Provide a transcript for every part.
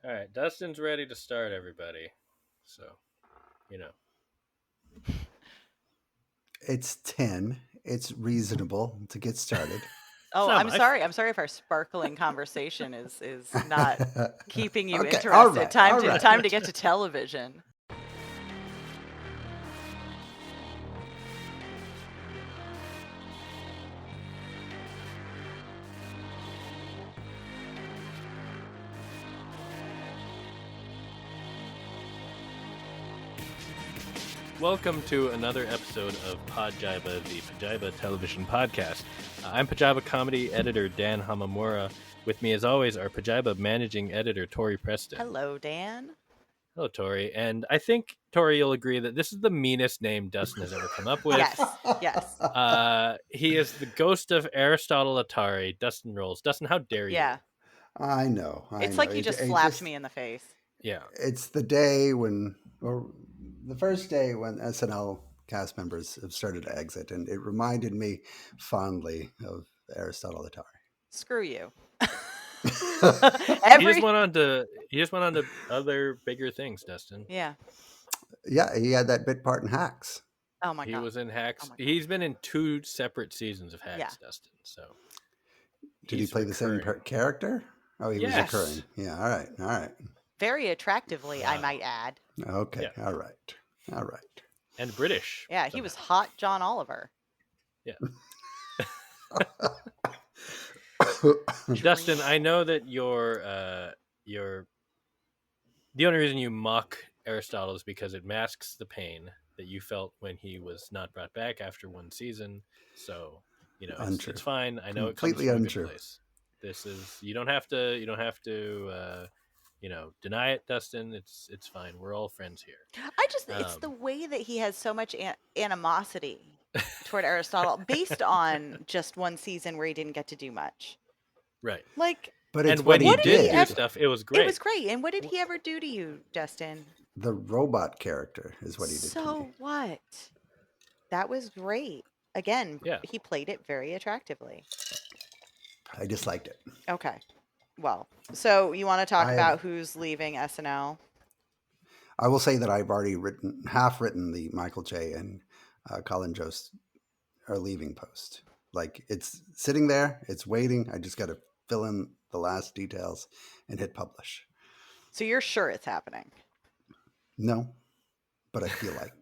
All right, Dustin's ready to start, everybody. So, you know. It's 10. It's reasonable to get started. It's Oh, not I'm my sorry. fault. I'm sorry if our sparkling conversation is not keeping you Okay, all interested. right, Time all to right. time to get to television. Welcome to another episode of Podjiba, the Pajiba television podcast. I'm Pajiba comedy editor Dan Hamamura. With me, as always, our Pajiba managing editor Tori Preston. Hello, Dan. Hello, Tori. And I think, Tori, you'll agree that this is the meanest name Dustin has ever come up with. Yes. He is the ghost of Aristotle Atari. Dustin rolls. Dustin, how dare you? Yeah. I know. It's know. like he just slapped me in the face. Yeah. It's the day when, or the first day when SNL cast members have started to exit, and it reminded me fondly of Aristotle Atari. Screw you. He just went on to other bigger things, Dustin. Yeah. Yeah, he had that bit part in Hacks. Oh my god. He was in Hacks. Oh my God. He's been in 2 separate seasons of Hacks, Yeah. Dustin. So Did he play recurring. the same character? Oh, he was Yes. recurring. Yeah, all right. Very attractively, I Wow. might add. Okay, Yeah. all right. And British. Yeah, he was hot John Oliver. Yeah. Dustin, I know that your the only reason you mock Aristotle is because it masks the pain that you felt when he was not brought back after one season. So, it's fine. I know Completely it comes from untrue. a good place. This is you don't have to deny it, Dustin. It's fine. We're all friends here. It's the way that he has so much animosity toward Aristotle based on just one season where he didn't get to do much. Right. Like, But it's and when what he did do stuff, it was great. It was great. And what did he ever do to you, Dustin? The robot character is what he did to me. So what? That was great. Again, Yeah. he played it very attractively. I disliked it. Okay. Well, so you want to talk about who's leaving SNL? I will say that I've already half written the Michael J. and Colin Jost are leaving post. Like, it's sitting there, it's waiting. I just got to fill in the last details and hit publish. So you're sure it's happening? No, but I feel like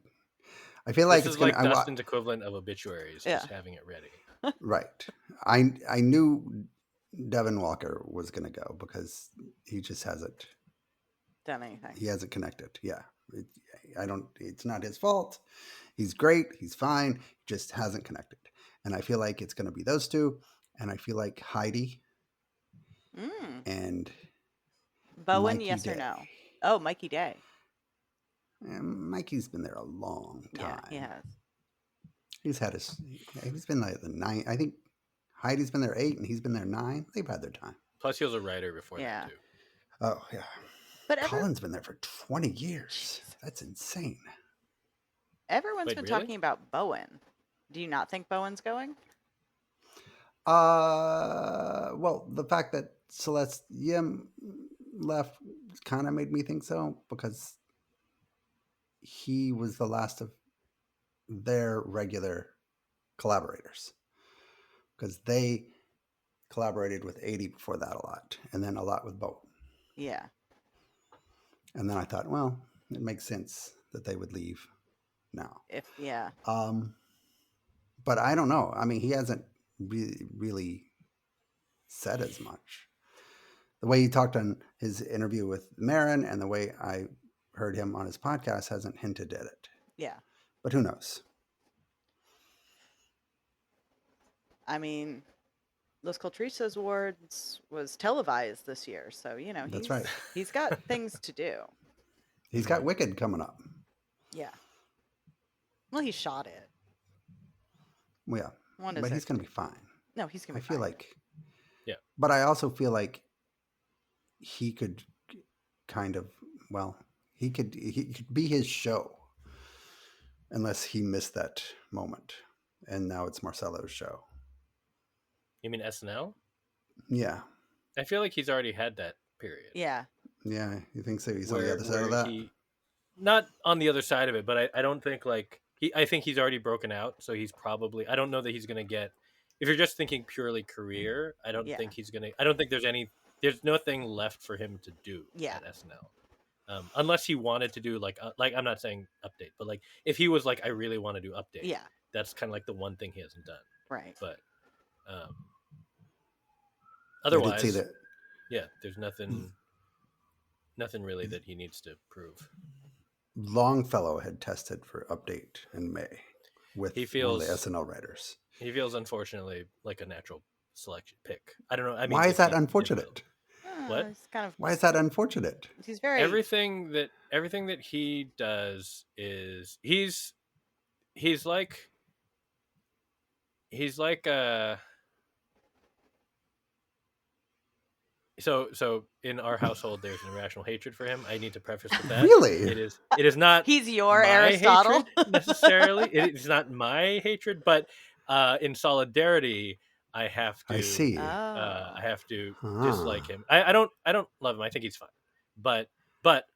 This it's is going like Dustin's equivalent of obituaries, just having it ready. Right. I knew Devin Walker was going to go because he just hasn't done anything. He hasn't connected. Yeah. It's not his fault. He's great. He's fine. Just hasn't connected. And I feel like it's going to be those two. And I feel like Heidi and Bowen, Mikey yes Day. or no? Oh, Mikey Day. Mikey's been there a long time. Yeah, he has. He's been like the 9. I think Heidi's been there 8 and he's been there 9. They've had their time. Plus, he was a writer before that too. Oh yeah. But Colin's been there for 20 years. That's insane. Everyone's been talking about Bowen. Do you not think Bowen's going? Well, the fact that Celeste Yim left kind of made me think so, because he was the last of their regular collaborators, because they collaborated with 80 before that a lot, and then a lot with Bowen. Yeah. And then I thought, well, it makes sense that they would leave now. But I don't know. I mean, he hasn't really said as much. The way he talked on his interview with Marin and the way I heard him on his podcast hasn't hinted at it. Yeah. But who knows? I mean, Los Cultristas Awards was televised this year, so That's right. He's got things to do. He's got Wicked coming up. Yeah. Well, he shot it. Well, yeah. But he's going to be fine. No, he's going to be fine. I feel like. Yeah. But I also feel like he could kind of, he could be his show, unless he missed that moment. And now it's Marcelo's show. You mean SNL? Yeah. I feel like he's already had that period. Yeah. Yeah, you think so? He's on the other side where of that? he not on the other side of it, but I don't think like I think he's already broken out, so he's probably I don't know that he's gonna get if you're just thinking purely career, I don't Yeah. think he's gonna I don't think there's nothing left for him to do Yeah. at SNL. Unless he wanted to do like I'm not saying update, but like if he was like I really want to do update, Yeah. that's kind of like the one thing he hasn't done. Right. But I did see otherwise, that. yeah, there's nothing really that he needs to prove. Longfellow had tested for update in May with He one feels of the SNL writers. He feels unfortunately like a natural selection pick. I don't know. I mean, Why is if that he did unfortunate? What? It's kind of. Why is that unfortunate? He's very. everything that he does is he's like so in our household there's an irrational hatred for him. I need to preface with that. Really? It is not He's your my Aristotle. hatred necessarily. It's not my hatred, but in solidarity I have to I see. I have to Ah. dislike him. I don't love him. I think he's fine. But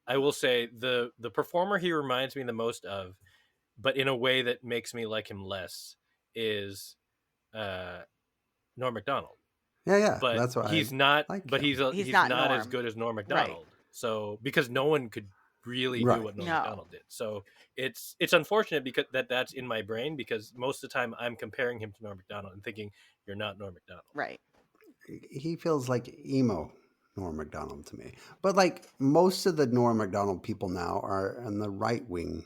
I will say the performer he reminds me the most of, but in a way that makes me like him less, is Norm Macdonald. Yeah, But that's why he's not. like But him. he's not not as Norm. good as Norm Right. Macdonald. So because no one could really Right. do what Norm No. Macdonald did. So it's unfortunate because that's in my brain, because most of the time I'm comparing him to Norm Macdonald and thinking you're not Norm Macdonald. Right. He feels like emo Norm Macdonald to me. But like most of the Norm Macdonald people now are in the right wing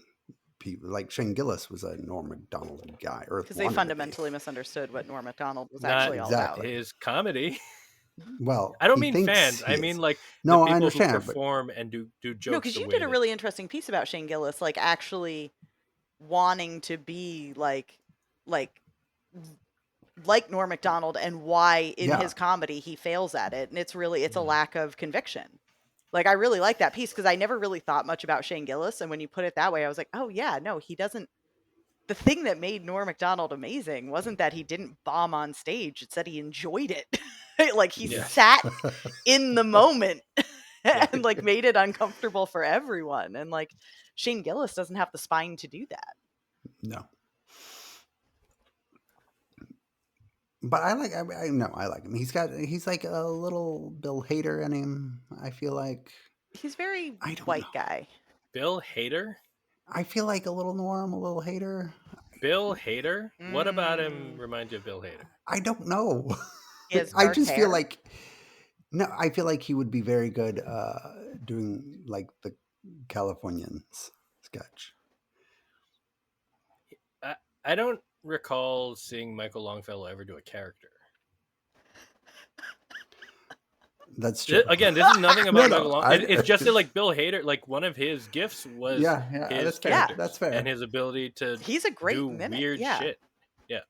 people. Like Shane Gillis was a Norm Macdonald guy, or Because they wanted to be. fundamentally misunderstood what Norm Macdonald was Not actually all about. exactly. His comedy. Well, I don't he mean thinks fans. he I is. mean like No, the I people understand, who but- perform and do jokes. No, because the you way did a that- really interesting piece about Shane Gillis, like actually wanting to be like Norm Macdonald, and why in Yeah. his comedy he fails at it, and it's a lack of conviction. Like I really like that piece because I never really thought much about Shane Gillis, and when you put it that way, I was like, oh yeah, no, he doesn't. The thing that made Norm Macdonald amazing wasn't that he didn't bomb on stage; it's that he enjoyed it. Like he Yeah. sat in the moment Yeah. and like made it uncomfortable for everyone. And like Shane Gillis doesn't have the spine to do that. No. But I like him. He's like a little Bill Hader in him. I feel like He's very I don't white know. guy. Bill Hader. I feel like a little Norm, a little Hader. Bill Hader. What about him reminds you of Bill Hader? I don't know. He has I dark just hair. feel like I feel like he would be very good doing like the Californians sketch. I don't recall seeing Michael Longfellow ever do a character. That's true. Again, this is nothing about No, Michael Longfellow. It's just that like Bill Hader, like one of his gifts was yeah, his that's fair. characters That's fair. and his ability to He's a great do mimic. weird Yeah. shit. Yeah.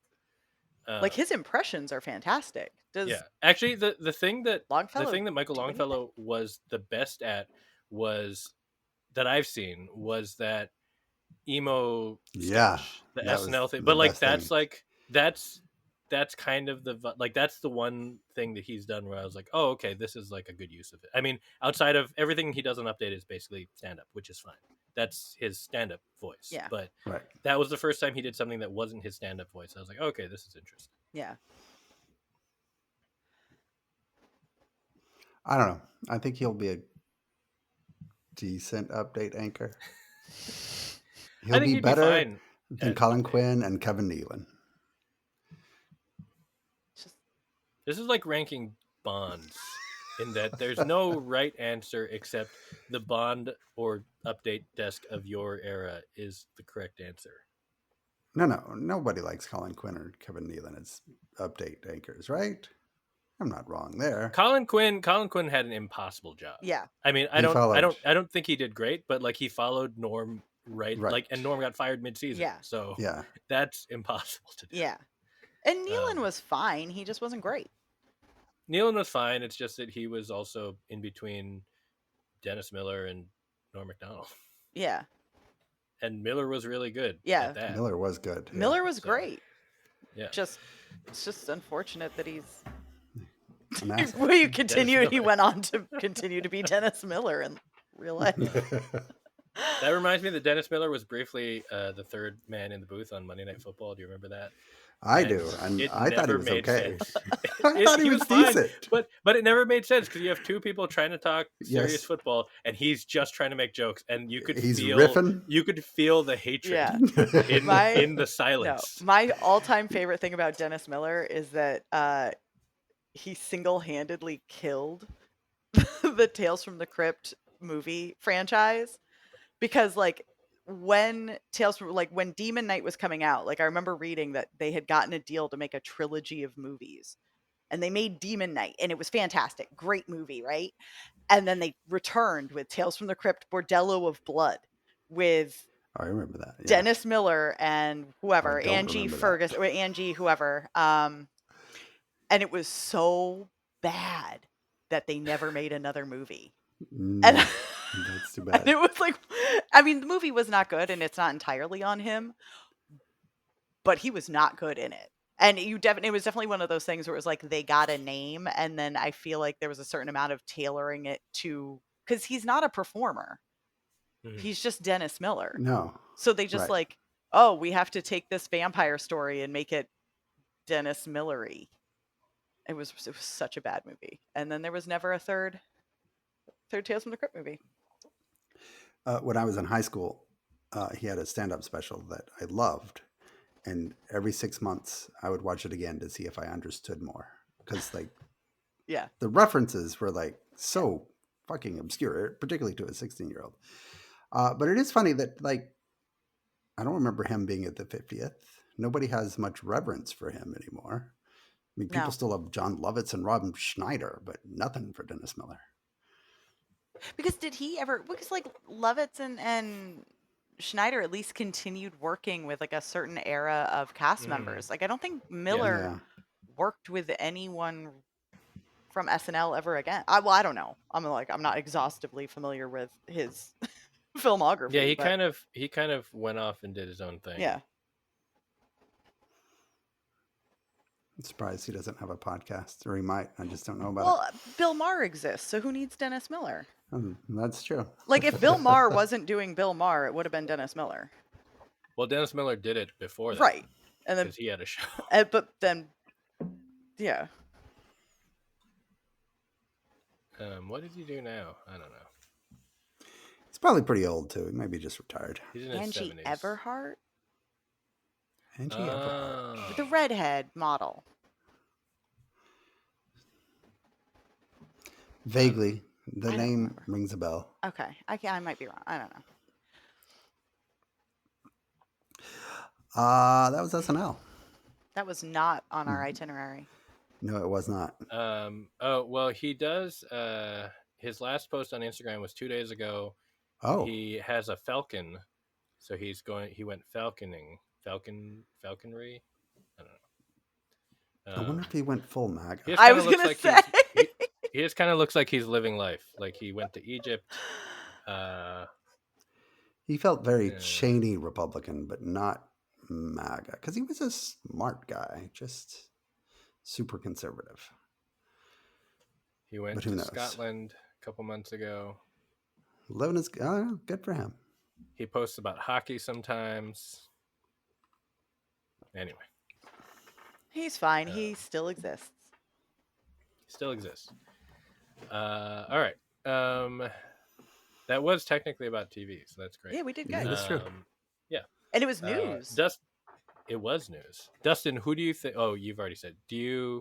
Like his impressions are fantastic. Does Yeah. Actually, the thing that Longfellow Michael do anything? Longfellow was the best at was that I've seen was that emo Yeah, sketch, the that was SNL thing. the But like best that's thing. like that's kind of that's the one thing that he's done where I was like, oh, okay, this is like a good use of it. I mean, outside of everything he does on Update is basically stand up, which is fine. That's his stand up voice. Yeah. But Right. that was the first time he did something that wasn't his stand up voice. I was like, okay, this is interesting. Yeah. I don't know. I think he'll be a decent Update anchor. He'll I think be he'd better be fine. than at Colin Update. Quinn and Kevin Nealon. Just This is like ranking bonds in that there's no right answer except the Bond or Update desk of your era is the correct answer. No, nobody likes Colin Quinn or Kevin Nealon as Update anchors, right? I'm not wrong there. Colin Quinn had an impossible job. yeah. I mean, I He don't followed. think he did great, but like he followed Norm right. Right. Like, and Norm got fired mid-season. Yeah. So Yeah, that's impossible to do. Yeah. And Nealon Um, was fine. He just wasn't great. Nealon was fine. It's just that he was also in between Dennis Miller and Norm Macdonald. Yeah. And Miller was really good. Yeah. At that. Miller was good. Yeah. Miller was So, great. Yeah. It's just unfortunate that he's an asshole. Well, you continued. He Miller. went on to continue to be Dennis Miller in real life. That reminds me that Dennis Miller was briefly the third man in the booth on Monday Night Football. Do you remember that? I And do, and it I thought he never was made okay. sense. I thought he was fine, decent. but it never made sense because you have two people trying to talk serious Yes. football, and he's just trying to make jokes, and He's riffing. You could feel the hatred Yeah. in the No, silence. my all-time favorite thing about Dennis Miller is that he single-handedly killed the Tales from the Crypt movie franchise, because like when when Demon Knight was coming out, like I remember reading that they had gotten a deal to make a trilogy of movies, and they made Demon Knight, and it was fantastic, great movie, right? And then they returned with Tales from the Crypt: Bordello of Blood with I remember that. Yeah. Dennis Miller and whoever, I don't Angie remember that. Fergus or Angie whoever, and it was so bad that they never made another movie. And That's too and bad. it was like, I mean, the movie was not good, and it's not entirely on him, but he was not good in it. And it was definitely one of those things where it was like they got a name, and then I feel like there was a certain amount of tailoring it to, because he's not a performer. Mhm. He's just Dennis Miller. No. So they just Right. like, oh, we have to take this vampire story and make it Dennis Miller-y. It was such a bad movie. And then there was never a third Tales from the Crypt movie. When I was in high school, he had a stand-up special that I loved, and every 6 months I would watch it again to see if I understood more, because like Yeah. the references were like so fucking obscure, particularly to a 16-year-old. But it is funny that like I don't remember him being at the 50th. Nobody has much reverence for him anymore. I mean, people No. still love John Lovitz and Rob Schneider, but nothing for Dennis Miller. Because did he ever, because like Lovitz and Schneider at least continued working with like a certain era of cast members. Like I don't think Miller worked with anyone from SNL ever again. I don't know. I'm not exhaustively familiar with his filmography. Yeah, but he kind of went off and did his own thing. yeah. I'm surprised he doesn't have a podcast, or he might. I just don't know about Well, Bill Maher exists, so who needs Dennis Miller? it. That's true. Like if Bill Maher wasn't doing Bill Maher, it would have been Dennis Miller. Well, Dennis Miller did it before that, Right. And then because he had a show. but then yeah. What did he do now? I don't know. He's probably pretty old too. He might be just retired. He's in his Angie 70s. Everhart? Angie Everhart. The redhead model. Vaguely, the I don't name remember. rings a bell. Okay. I might be wrong. I don't know. That was SNL. That was not on our itinerary. No, it was not. Oh well, he does. His last post on Instagram was 2 days ago. Oh, He has a falcon, so he went falconry. I don't know. I wonder if he went full MAGA. He just I kinda was looks gonna like say. he just kind of looks like he's living life. Like he went to Egypt. He felt very Yeah. Cheney Republican, but not MAGA, because he was a smart guy, just super conservative. He went But who to knows? Scotland a couple months ago. Living is good for him. He posts about hockey sometimes. Anyway, He's fine. He still exists. he still exists. All right. That was technically about TV, so that's great. Yeah, we did Yeah, good. that's true. Yeah. And it was news. It was news. Dustin, who do you think? Oh, you've already said. They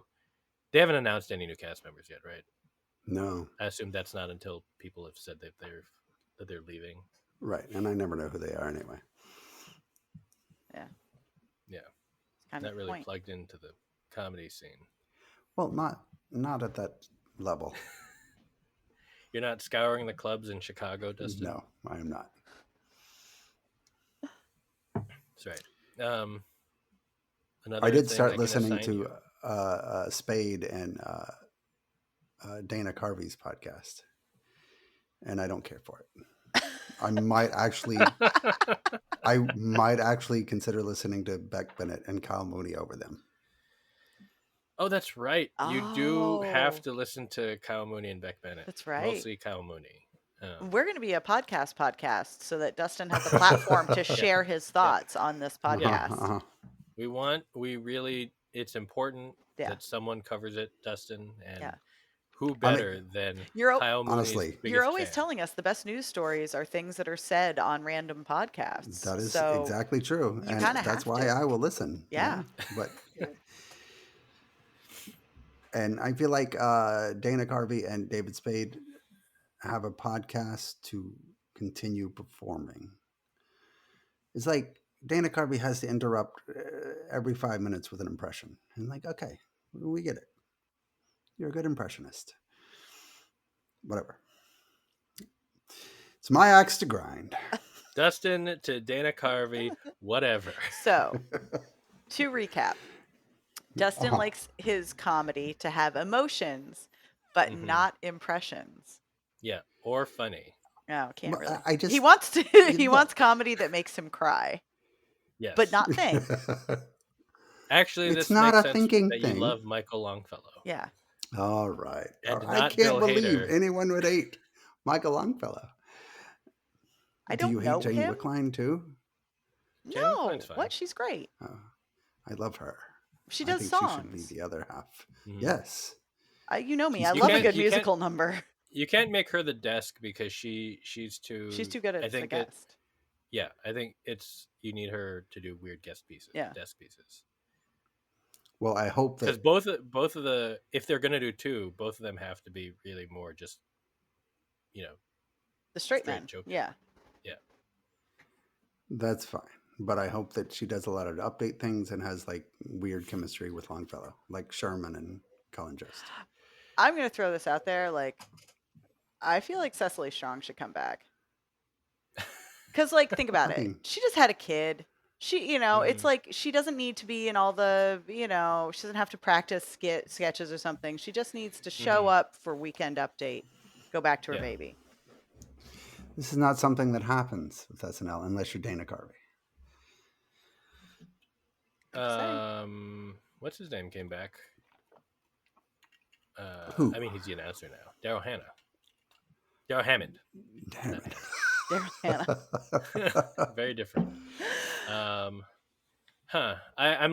haven't announced any new cast members yet, right? No, I assume that's not until people have said that they're leaving. right, and I never know who they are anyway. Yeah. Kind Not of really point. plugged into the comedy scene. Well, not at that level. You're not scouring the clubs in Chicago, Dustin? No, I am not. That's right. Another I did thing start can listening assign to you. Spade and Dana Carvey's podcast, and I don't care for it. I might actually consider listening to Beck Bennett and Kyle Mooney over them. Oh, that's right. You do have Oh, to listen to Kyle Mooney and Beck Bennett. that's right. Mostly Kyle Mooney. We're going to be a podcast so that Dustin has a platform to share his thoughts on this podcast. It's important Yeah. that someone covers it, Dustin, and Yeah. who better than Kyle Mooney's honestly, biggest You're always fan. telling us the best news stories are things that are said on random podcasts. That is so exactly true, you and kinda that's have why to. I will listen. Yeah. But and I feel like Dana Carvey and David Spade have a podcast to continue performing. It's like Dana Carvey has to interrupt every 5 minutes with an impression, and like, okay, we get it. You're a good impressionist. Whatever. It's my axe to grind. Dustin to Dana Carvey, whatever. So, to recap, Dustin likes his comedy to have emotions, but Mhm. not impressions. Yeah, or funny. No, can't Well, really. I just He wants to. He look. wants comedy that makes him cry, Yes. but not think. Actually, It's this not makes a sense thinking that thing. you love Michael Longfellow. Yeah. All right. And I not can't Bill believe Hader. anyone would hate Michael Longfellow. I Do you don't hate know Jane him. Wickline too? Jane No, Wickline's fine. what? She's great. I love her. She I does think songs. she should be the other half. Mhm. Yes. You know me. She's I good. love a can't- good you can't- musical number. You can't make her the desk because she's too. She's too good I as the think that- guest. Yeah, I think you need her to do weird guest pieces, Yeah. desk pieces. Well, I hope Because that both of the, if they're gonna do two, both of them have to be really more just, The straight straight man. joking. Yeah. that's fine. But I hope that she does a lot of update things and has like weird chemistry with Longfellow, like Sherman and Colin Jost. I'm gonna throw this out there. Like, I feel like Cecily Strong should come back. Because, like, think about I it. mean- She just had a kid. She, it's Mhm. like she doesn't need to be in all the, she doesn't have to practice sketches or something. She just needs to show Mhm. up for Weekend Update, go back to her Yeah. baby. This is not something that happens with SNL unless you're Dana Carvey. What's his name came back? Who? I mean, he's the announcer now. Daryl Hammond. Damn it. Daryl Hannah. Very different. I'm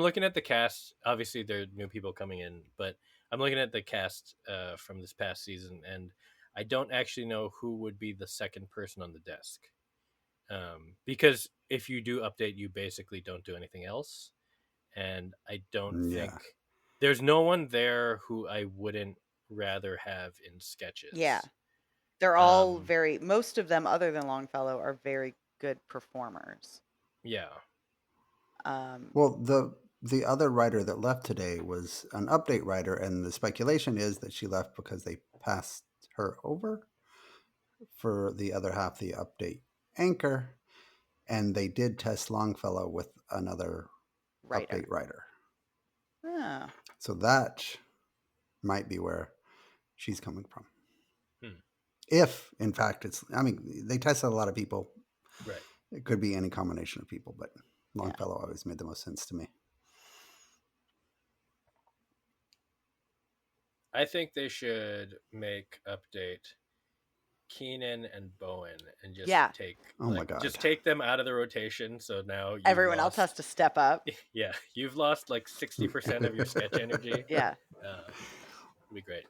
looking at the cast. Obviously, there are new people coming in, but I'm looking at the cast from this past season, and I don't actually know who would be the second person on the desk. Because if you do update, you basically don't do anything else. And I don't think there's no one there who I wouldn't rather have in sketches. Yeah. They're all most of them, other than Longfellow, are very good performers. Yeah. Well, the other writer that left today was an update writer, and the speculation is that she left because they passed her over for the other half, the update anchor, and they did test Longfellow with another update writer. Oh. So that might be where she's coming from. If, in fact, they tested a lot of people. Right. It could be any combination of people, but Longfellow always made the most sense to me. I think they should make update Keenan and Bowen and just take my God. just take them out of the rotation. So now everyone else has to step up. Yeah, you've lost like 60% of your sketch energy. Yeah, it'd be great.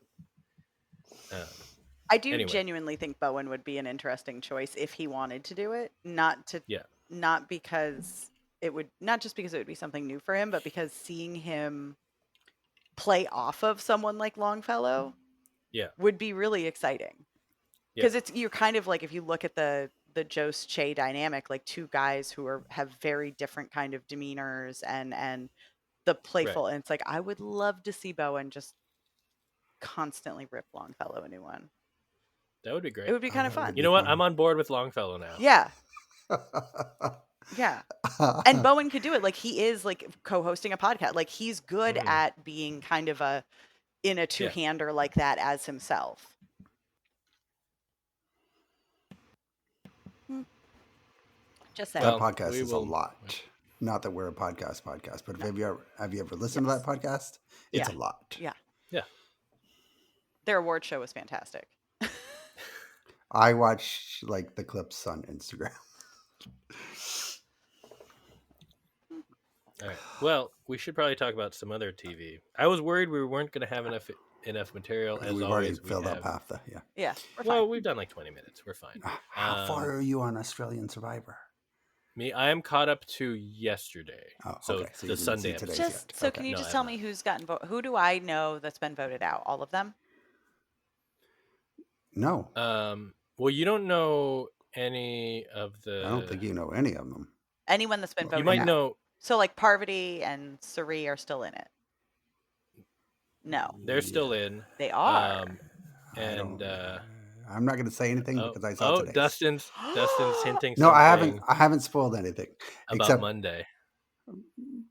I do genuinely think Bowen would be an interesting choice if he wanted to do it. Not because it would be something new for him, but because seeing him play off of someone like Longfellow would be really exciting. Because you're kind of like, if you look at the Jost Che dynamic, like two guys who have very different kind of demeanors and the playful, and it's like, I would love to see Bowen just constantly rip Longfellow a new one. That would be great. It would be kind of fun. You know what? I'm on board with Longfellow now. Yeah. Yeah. And Bowen could do it. Like, he is like co-hosting a podcast. Like, he's good at being kind of in a two-hander like that as himself. Just saying. That podcast is a lot. Not that we're a podcast, but No. have you ever listened to Yes. that podcast? It's Yeah. a lot. Yeah. Yeah. Their award show was fantastic. I watch like the clips on Instagram. All right. Well, we should probably talk about some other TV. I was worried we weren't going to have enough material. As We've already always, we filled up have. half the Yeah, we're Well, fine. we've done like 20 minutes. We're fine. How far are you on Australian Survivor? Me, I am caught up to yesterday. Oh, So okay. So the you didn't see Sunday today's episode. Just yet. so, Okay. can you No, just I tell have me who's gotten voted? Who do I know that's been voted out? All of them? No, Well, you don't know any of the. I don't think you know any of them. Anyone that's been Well, You voted might out? know. So like Parvati and Suri are still in it. No, They're still in. they are. And I'm not going to say anything because I saw today's. Dustin's hinting. No, something I haven't spoiled anything about except Monday.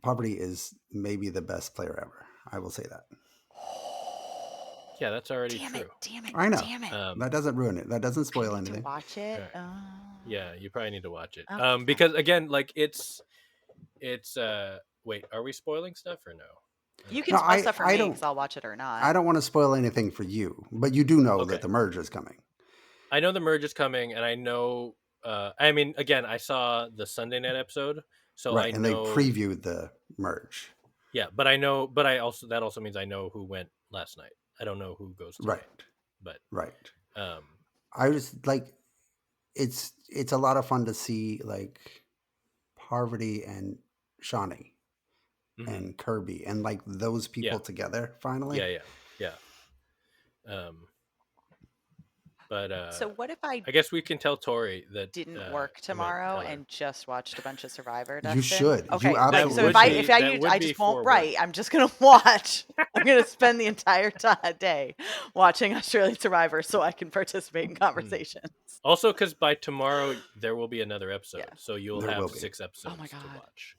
Poverty is maybe the best player ever. I will say that. Yeah, that's already Damn true. it! Damn it! I know. Damn it! That doesn't ruin it. That doesn't I spoil need anything. to watch it. Right. Yeah, you probably need to watch it. Okay. Because again, like it's wait, are we spoiling stuff or no? You can No, spoil stuff for I me don't- because I'll watch it or not. I don't want to spoil anything for you, but you do know Okay. that the merge is coming. I know the merge is coming, and I know. I mean, again, I saw the Sunday night episode, so Right, I and know. they previewed the merge. Yeah, but I know. But that also means I know who went last night. I don't know who goes tonight. Right. But Right. um, I was like, it's a lot of fun to see like Parvati and Shawnee mhm. and Kirby and like those people Yeah. together finally. yeah. But So what if I I guess we can tell Tori that didn't I work mean, tomorrow tell her. and just watched a bunch of Survivor? You Dustin? should. You Okay, absolutely so if should. I That just would won't be write. I'm just gonna watch. I'm gonna spend the entire day watching Australian Survivor so I can participate in conversations. Also, because by tomorrow there will be another episode, Yeah. so you'll There will have be. 6 episodes my to God. watch.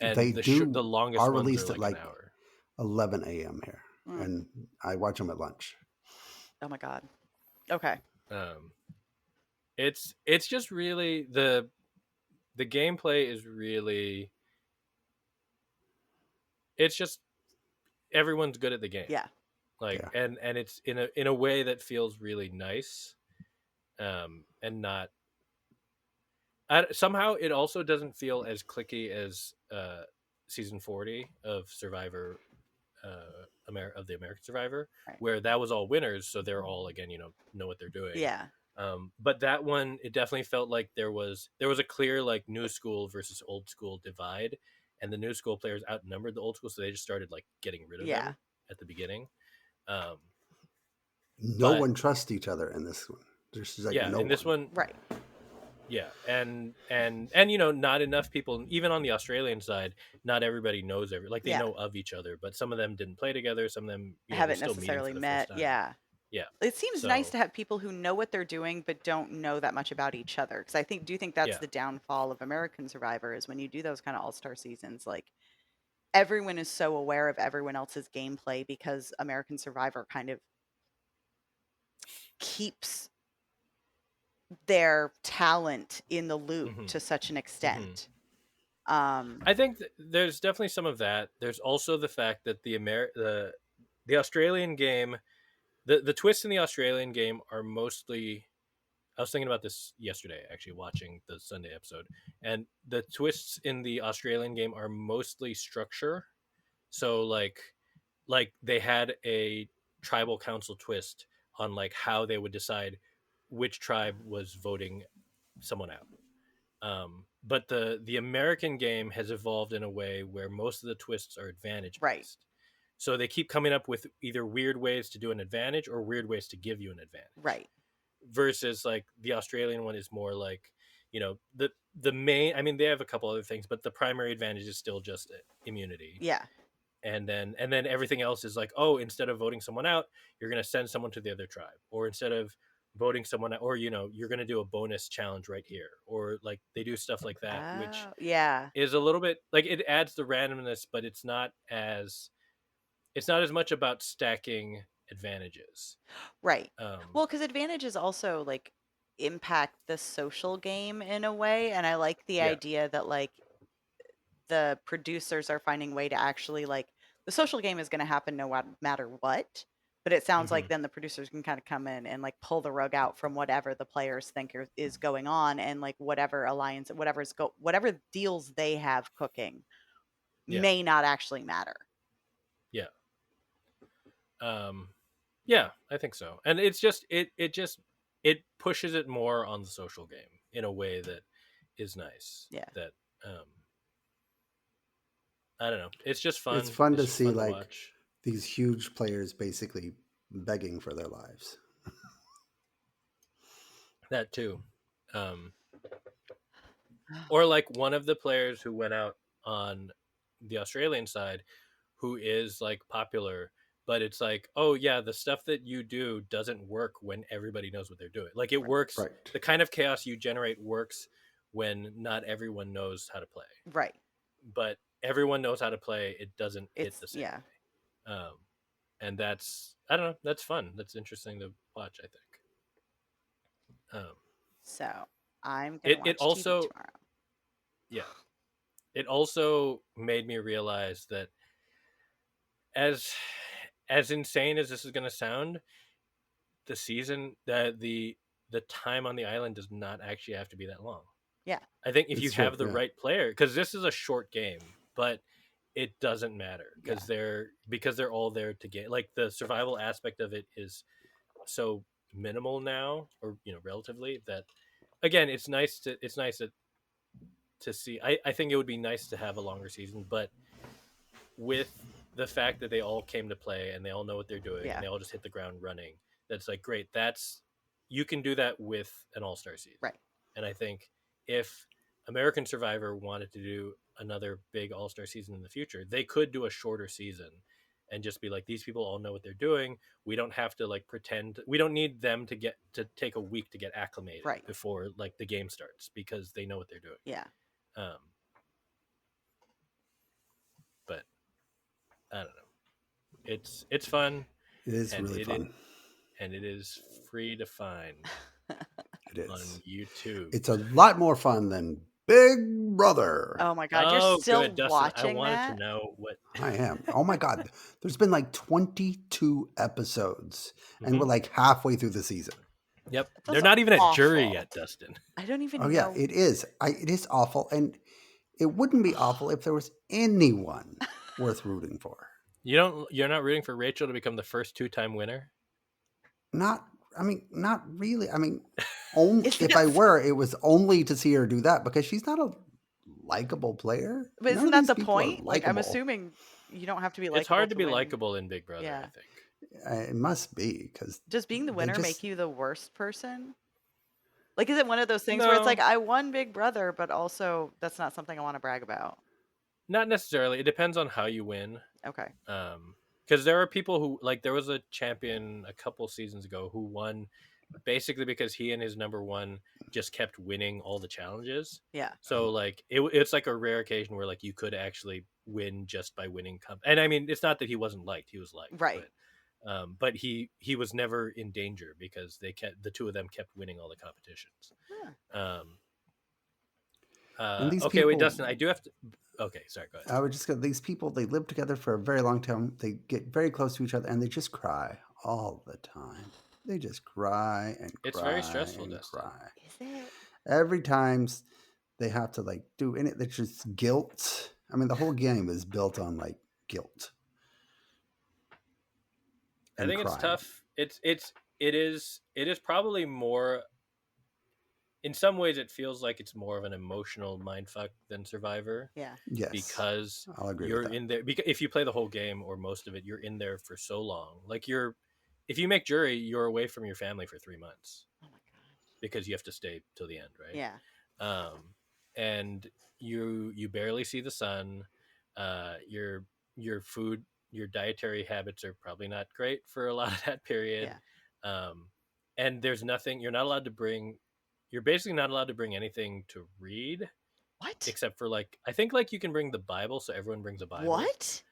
And They the longest are ones released are at like like an hour. 11 a.m. here, Mm. and I watch them at lunch. Oh my god. Okay. It's just really the gameplay is really. It's just everyone's good at the game. Yeah. Like and it's in a way that feels really nice, and not. Somehow it also doesn't feel as clicky as season 40 of Survivor, of the American Survivor, Right. where that was all winners, so they're all again know what they're doing. Yeah. But that one, it definitely felt like there was a clear like new school versus old school divide, and the new school players outnumbered the old school, so they just started like getting rid of them at the beginning. No one trusts each other in this one. There's like no in this one, Right. yeah, and not enough people, even on the Australian side, not everybody knows they know of each other, but some of them didn't play together, some of them Haven't still meeting necessarily for the met. first time. Yeah. It seems nice So- to have people who know what they're doing but don't know that much about each other. Because I do think that's Yeah. the downfall of American Survivor is when you do those kind of all-star seasons, like everyone is so aware of everyone else's gameplay because American Survivor kind of keeps their talent in the loop Mhm. to such an extent. I think there's definitely some of that. There's also the fact that the Australian game, the twists in the Australian game are mostly. I was thinking about this yesterday, actually watching the Sunday episode, and the twists in the Australian game are mostly structure. So like they had a tribal council twist on like how they would decide which tribe was voting someone out. But the American game has evolved in a way where most of the twists are advantage based. Right. So they keep coming up with either weird ways to do an advantage or weird ways to give you an advantage. Right. Versus like the Australian one is more like, the main, I mean, they have a couple other things, but the primary advantage is still just immunity. Yeah. And then everything else is like, oh, instead of voting someone out, you're going to send someone to the other tribe, or instead of voting someone out, or you're going to do a bonus challenge right here, or like they do stuff like that, which is a little bit like it adds the randomness, but it's not as much about stacking advantages. Right. Well, because advantages also like impact the social game in a way, and I like the idea that like the producers are finding a way to actually, like, the social game is going to happen no matter what. But it sounds like then the producers can kind of come in and like pull the rug out from whatever the players think is going on, and like whatever alliance, whatever deals they have cooking may not actually matter. Yeah. Yeah, I think so. And it's just it pushes it more on the social game in a way that is nice. Yeah. That I don't know. It's just fun. It's fun to just see fun like watch. these huge players basically begging for their lives. That too. Or like one of the players who went out on the Australian side who is like popular, but it's like, oh yeah, the stuff that you do doesn't work when everybody knows what they're doing. Like it works. Right. The kind of chaos you generate works when not everyone knows how to play. Right. But everyone knows how to play. It doesn't hit the same way. And that's, I don't know, that's fun. That's interesting to watch, I think. So I'm going to watch TV tomorrow. Yeah. It also made me realize that as insane as this is going to sound, the season, the time on the island does not actually have to be that long. Yeah. I think if you have the right player, because this is a short game, but it doesn't matter because they're all there to get, like, the survival aspect of it is so minimal now, or relatively, that again it's nice to see. I think it would be nice to have a longer season, but with the fact that they all came to play and they all know what they're doing and they all just hit the ground running, that's like great. You can do that with an all-star season, right? And I think if American Survivor wanted to do another big all-star season in the future, they could do a shorter season and just be like, these people all know what they're doing. We don't have to like pretend. We don't need them to take a week to get acclimated before like the game starts, because they know what they're doing. Yeah. But I don't know. It's fun. It is really fun. And it is free to find. It is on YouTube. It's a lot more fun than Big Brother. Oh my God, you're still good, Dustin. watching I wanted that? to know what I am. Oh my God, there's been like 22 episodes, and we're like halfway through the season. Yep, they're not even at jury yet, Dustin. I don't even know. Oh yeah, it is. It is awful, and it wouldn't be awful if there was anyone worth rooting for. You're not rooting for Rachel to become the first 2-time winner? Not really. I mean, only if I were, it was only to see her do that, because she's not a likable player. But isn't that the point? Like, I'm assuming you don't have to be likable. It's hard to be likable in Big Brother, I think. It must be, because does being the winner make you the worst person? Like, is it one of those things where it's like, I won Big Brother, but also that's not something I want to brag about? Not necessarily. It depends on how you win. Okay. Because there are people who, like, there was a champion a couple seasons ago who won basically because he and his number one just kept winning all the challenges. Yeah. So like it's like a rare occasion where like you could actually win just by winning. And I mean, it's not that he wasn't liked; he was liked, right? But he was never in danger because the two of them kept winning all the competitions. Yeah. Okay, wait, Dustin, I do have to. Okay, sorry, go ahead. I would just go, these people, they live together for a very long time. They get very close to each other, and they just cry all the time. They just cry and cry. It's very stressful, Dustin. Cry. Is it? Every time they have to like do it, it's just guilt. I mean, the whole game is built on like guilt. I think it's tough. It is probably more. In some ways, it feels like it's more of an emotional mindfuck than Survivor. Yeah. Yes. Because I'll agree you're with that. in there. Because if you play the whole game or most of it, you're in there for so long. Like if you make jury, you're away from your family for 3 months. Oh my God. Because you have to stay till the end, right? Yeah. And you barely see the sun. Your food, your dietary habits are probably not great for a lot of that period. Yeah. And there's nothing. You're basically not allowed to bring anything to read. What? Except for like, I think like you can bring the Bible, so everyone brings a Bible. What?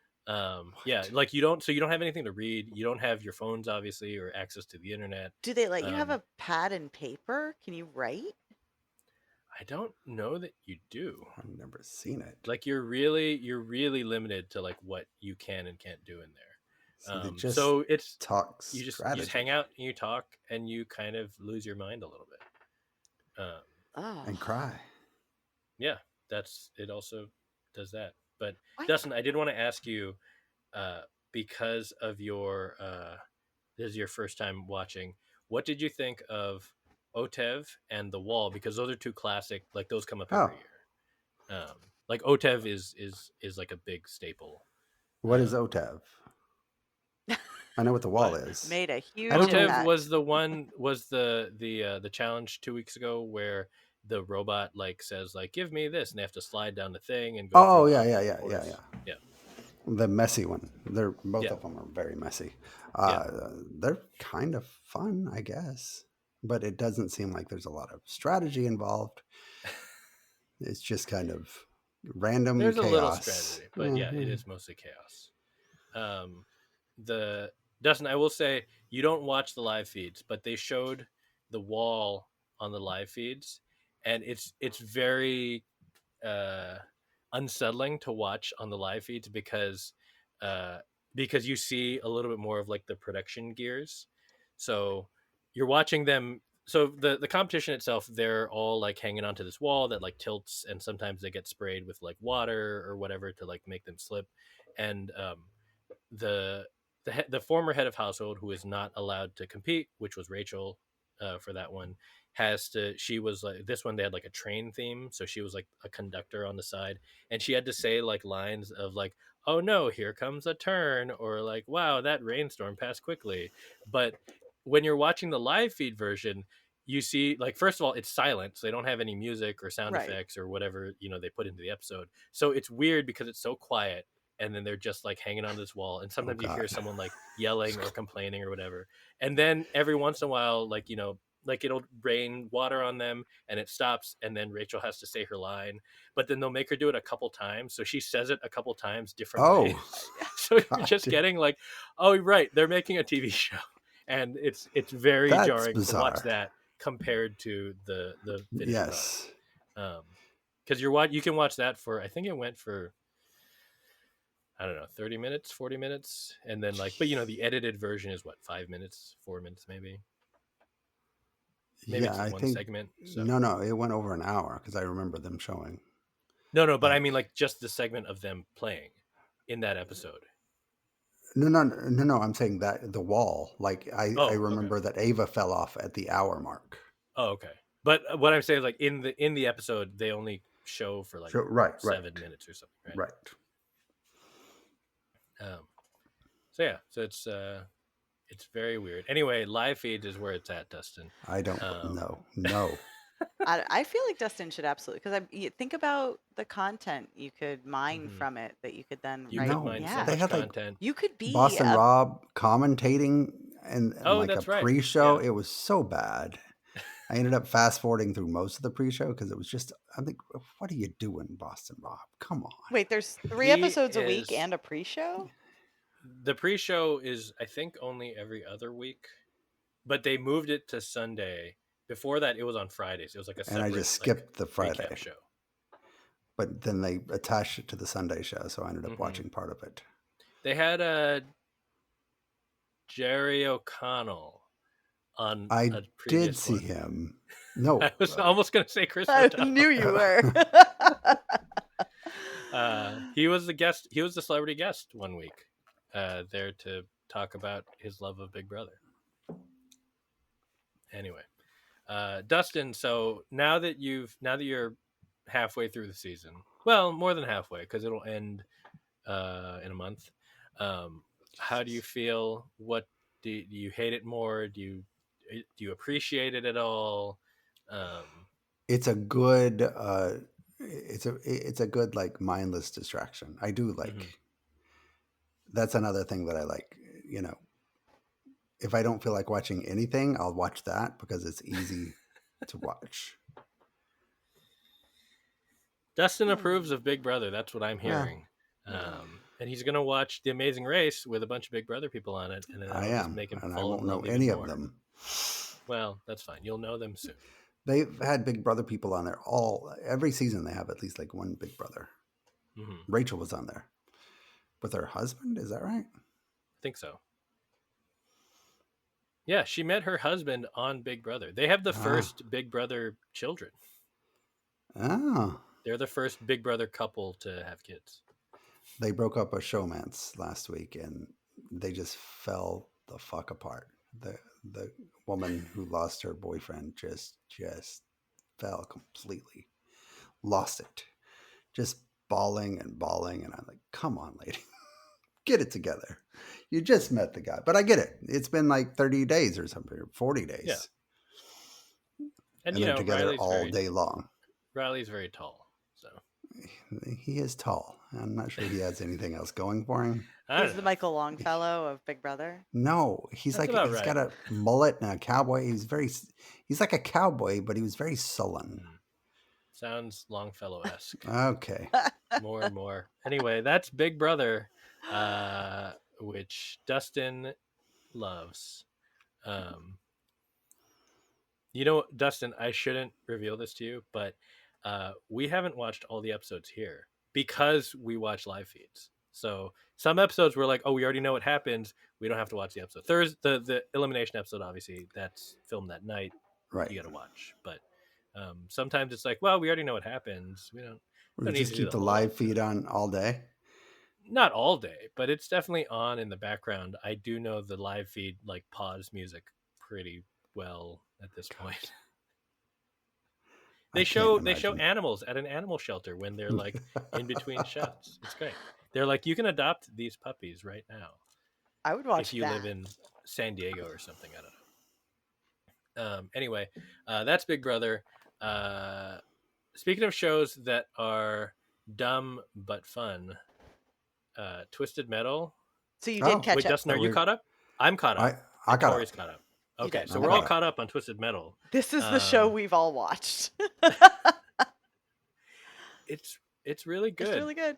Yeah, like you don't have anything to read. You don't have your phones, obviously, or access to the internet. Do they let you have a pad and paper? Can you write? I I don't know that you do. I've never seen it. Like you're really limited to like what you can and can't do in there. So they just so it's talk you just strategy hang out and you talk and you kind of lose your mind a little bit. Oh. and cry. Yeah, that's it. Also does that. But What? Dustin, I did want to ask you, because of your this is your first time watching. What did you think of Otev and The Wall? Because those are two classic. Like those come up every year. Like Otev is like a big staple. What is OTAV? I know what the wall What? is. Made a huge Otev impact. was the challenge 2 weeks ago where the robot like says like give me this and they have to slide down the thing and go. Oh through yeah, the yeah. course. Yeah. The messy one. They're both Yeah. of them are very messy. Yeah. They're kind of fun, I guess, but it doesn't seem like there's a lot of strategy involved. It's just kind of random There's chaos. a little strategy, but yeah, it is mostly chaos. The Dustin, I will say you don't watch the live feeds, but they showed The Wall on the live feeds, and it's very unsettling to watch on the live feeds because you see a little bit more of like the production gears. So you're watching them. So the competition itself, they're all like hanging onto this wall that like tilts, and sometimes they get sprayed with like water or whatever to like make them slip. And the former head of household, who is not allowed to compete, which was Rachel, for that one, she was like, this one they had like a train theme, so she was like a conductor on the side, and she had to say like lines of like, oh no, here comes a turn, or like, wow, that rainstorm passed quickly. But when you're watching the live feed version, you see like, first of all, it's silent, so they don't have any music or sound Right. effects or whatever they put into the episode, so it's weird because it's so quiet, and then they're just like hanging on this wall, and sometimes you hear someone like yelling or complaining or whatever, and then every once in a while, like like it'll rain water on them and it stops, and then Rachel has to say her line, but then they'll make her do it a couple times, so she says it a couple times different ways. So you're just getting like, oh right, they're making a TV show, and it's very That's jarring bizarre. to watch that compared to the finished Yes. product. Because you can watch that for, I think it went for, I don't know, 30 minutes, 40 minutes. And then like, but the edited version is what, 5 minutes, 4 minutes, maybe Yeah, it's I one think segment. So. no, it went over an hour because I remember them showing. No, but I mean like just the segment of them playing in that episode. No. I'm saying that the wall. Like I remember that Ava fell off at the hour mark. Oh, okay. But what I'm saying is like in the episode, they only show for like 7 minutes or something, right? So yeah, so it's very weird. Anyway, live feeds is where it's at, Dustin. I don't know. No. I feel like Dustin should absolutely, because you think about the content you could mine from it that you could then write. Could mine so they much had content. You could be Boston Rob commentating and like that's a right. pre-show. Yeah. It was so bad. I ended up fast forwarding through most of the pre-show because it was just, I think, what are you doing, Boston Rob? Come on. Wait, there's 3 episodes a week and a pre-show? The pre-show is, I think, only every other week, but they moved it to Sunday. Before that, it was on Fridays. It was like a separate, and I just skipped the Friday show. But then they attached it to the Sunday show, so I ended up watching part of it. They had Jerry O'Connell on. I did see one. him. No, I was almost going to say Chris. I knew you were. He was the guest. He was the celebrity guest one week, there to talk about his love of Big Brother. Anyway, Dustin. So now that you're halfway through the season, well, more than halfway because it'll end in a month. How do you feel? What do you hate it more? Do you appreciate it at all? It's a good it's a good like mindless distraction. I do like that's another thing that I like, if I don't feel like watching anything, I'll watch that because it's easy to watch. Dustin approves of Big Brother. That's what I'm hearing. And he's going to watch The Amazing Race with a bunch of Big Brother people on it. And then I am. Make him and I fall won't in know love any even of more. them. Well, that's fine. You'll know them soon. They've had Big Brother people on there every season. They have at least like one Big Brother. Mm-hmm. Rachel was on there with her husband. Is that right? I think so. Yeah, she met her husband on Big Brother. They have the first Big Brother children. Oh. They're the first Big Brother couple to have kids. They broke up a showmance last week, and they just fell the fuck apart. The woman who lost her boyfriend just fell completely, lost it, just bawling, and I'm like, come on, lady, get it together. You just met the guy, but I get it. It's been like 30 days or something, or 40 days. Yeah. And they're together all day long. Riley's very tall, so he is tall. I'm not sure he has anything else going for him. He's the Michael Longfellow of Big Brother. No, he's That's like he's got a mullet and a cowboy. He's like a cowboy, but he was very sullen. Sounds Longfellow-esque. Okay. More and more. Anyway, that's Big Brother, which Dustin loves. You know, Dustin, I shouldn't reveal this to you, but we haven't watched all the episodes here because we watch live feeds. So some episodes we're like, oh, we already know what happens. We don't have to watch the episode. The elimination episode, obviously, that's filmed that night. Right. You got to watch. But sometimes it's like, well, we already know what happens. We don't just keep the live feed on all day. Not all day, but it's definitely on in the background. I do know the live feed like pause music pretty well at this point. They show animals at an animal shelter when they're like in between shots. It's great. They're like, you can adopt these puppies right now. I would watch if you live in San Diego or something. I don't know. Anyway, that's Big Brother. Speaking of shows that are dumb but fun, Twisted Metal. So you did catch up. Dustin, are you caught up? I'm caught up. I got Tori's caught up. Okay, so we're all caught up on Twisted Metal. This is the show we've all watched. It's really good. It's really good.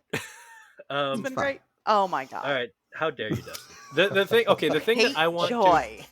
It's been great. Oh my god! All right, how dare you, Dustin? The thing that I want Joy.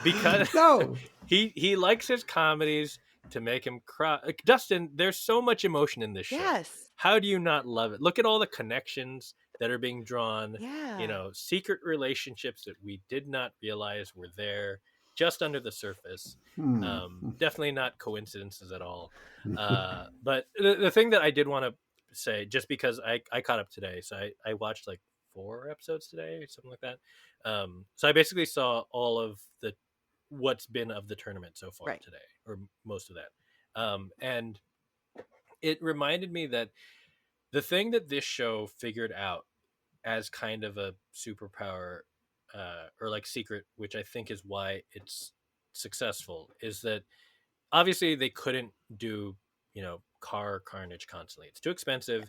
Because no, he likes his comedies to make him cry. Dustin, there's so much emotion in this show. Yes. How do you not love it? Look at all the connections that are being drawn. Yeah. You know, secret relationships that we did not realize were there just under the surface. Definitely not coincidences at all. But the thing that I did want to say, just because I caught up today, so I watched like 4 episodes today, something like that. So I basically saw all of what's been of the tournament so far today, or most of that. And it reminded me that the thing that this show figured out as kind of a superpower, or like secret, which I think is why it's successful, is that obviously they couldn't do, car carnage constantly. It's too expensive.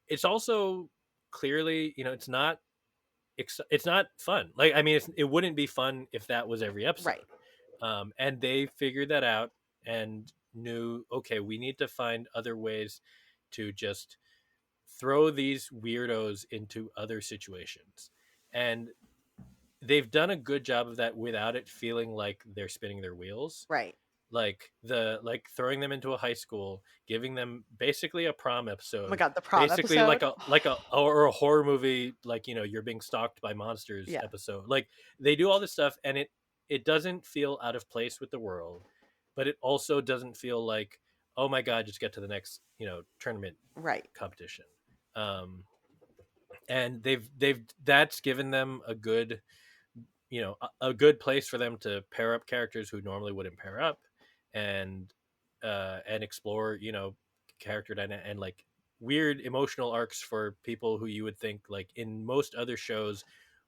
It's also clearly, it's not fun. Like, I mean, it wouldn't be fun if that was every episode. Right. And they figured that out and knew, okay, we need to find other ways to just throw these weirdos into other situations. And they've done a good job of that without it feeling like they're spinning their wheels. Right. Like throwing them into a high school, giving them basically a prom episode. Oh my god, the prom basically episode? like a or a horror movie, like, you're being stalked by monsters episode. Like, they do all this stuff, and it doesn't feel out of place with the world, but it also doesn't feel like, oh my god, just get to the next, tournament competition. And that's given them a good, a good place for them to pair up characters who normally wouldn't pair up, and explore, character dynamic and like weird emotional arcs for people who you would think, like, in most other shows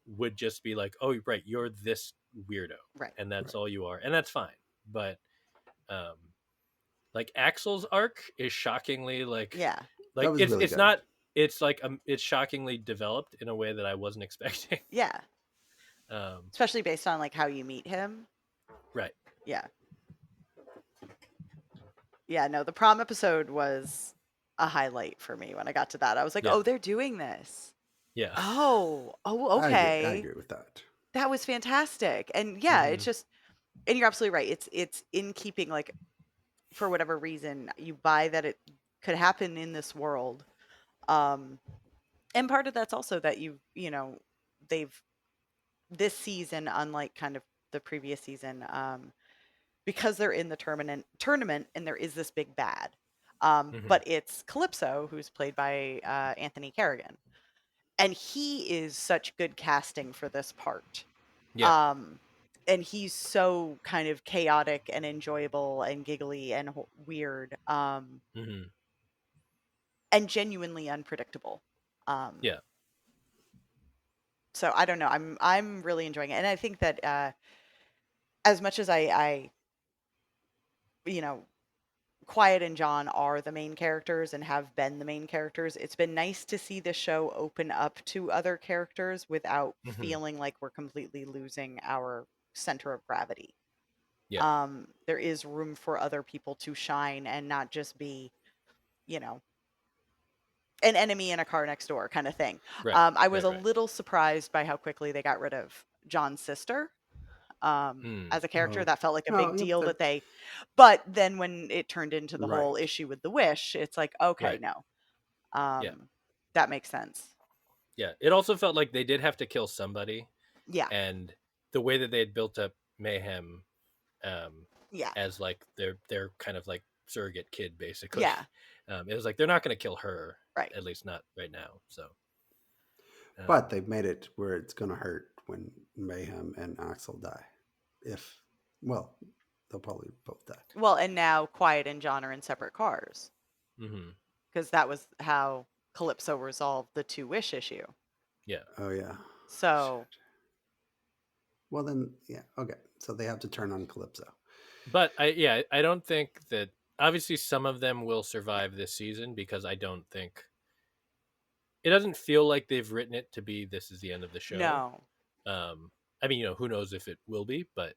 would just be like, oh, right, you're this weirdo, and that's all you are, and that's fine. But like Axel's arc is shockingly like it's really it's not, it's like it's shockingly developed in a way that I wasn't expecting. Especially based on like how you meet him. Right. Yeah, no, the prom episode was a highlight for me when I got to that. I was like, oh, they're doing this. Yeah. Oh, okay. I agree with that. That was fantastic. And yeah, it's just, and you're absolutely right. It's in keeping, like, for whatever reason, you buy that it could happen in this world. And part of that's also that they've this season, unlike kind of the previous season, because they're in the tournament and there is this big bad. But it's Calypso, who's played by Anthony Carrigan. And he is such good casting for this part. Yeah. And he's so kind of chaotic and enjoyable and giggly and weird, Mhm. and genuinely unpredictable. Yeah. So I don't know. I'm really enjoying it, and I think that as much as I you know, Quiet and John are the main characters and have been the main characters, it's been nice to see the show open up to other characters without Mhm. feeling like we're completely losing our center of gravity. Yeah. There is room for other people to shine and not just be, you know, an enemy in a car next door kind of thing. Right. I was a Right. little surprised by how quickly they got rid of John's sister as a character. Oh. That felt like a Oh, big yeah, deal but that they, but then when it turned into the whole right. issue with the wish, it's like, okay, Right. no, Yeah. that makes sense. Yeah. It also felt like they did have to kill somebody, Yeah, and the way that they had built up Mayhem, yeah, as like their kind of like surrogate kid, basically. yeah, It was like they're not going to kill her, right. at least not right now. So, But they've made it where it's going to hurt when Mayhem and Axel die. Well, they'll probably both die. Well, and now Quiet and John are in separate cars mhm. because that was how Calypso resolved the two wish issue. Yeah. Oh, yeah. So, Shit. Well, then, yeah, okay. So they have to turn on Calypso. But I don't think that, obviously some of them will survive this season, because I don't think, it doesn't feel like they've written it to be this is the end of the show. no, I mean, who knows if it will be, but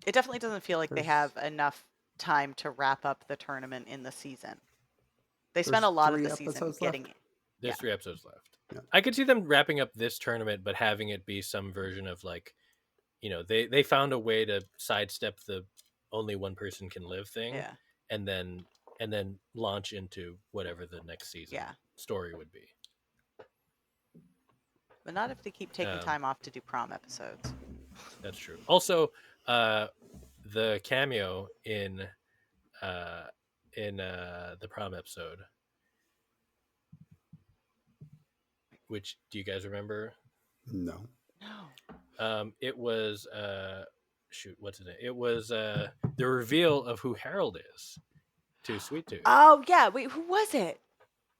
it definitely doesn't feel like they There's- have enough time to wrap up the tournament in the season. They spent There's a lot of 3 the season episodes getting left? there's Yeah. 3 episodes left. Yeah. I could see them wrapping up this tournament, but having it be some version of like, they found a way to sidestep the only one person can live thing, Yeah. and then launch into whatever the next season Yeah. story would be. But not if they keep taking time off to do prom episodes. That's true. Also, the cameo in the prom episode, which, do you guys remember? No. No. It was what's his name? It was the reveal of who Harold is to Sweet Tooth. Oh yeah, wait, who was it?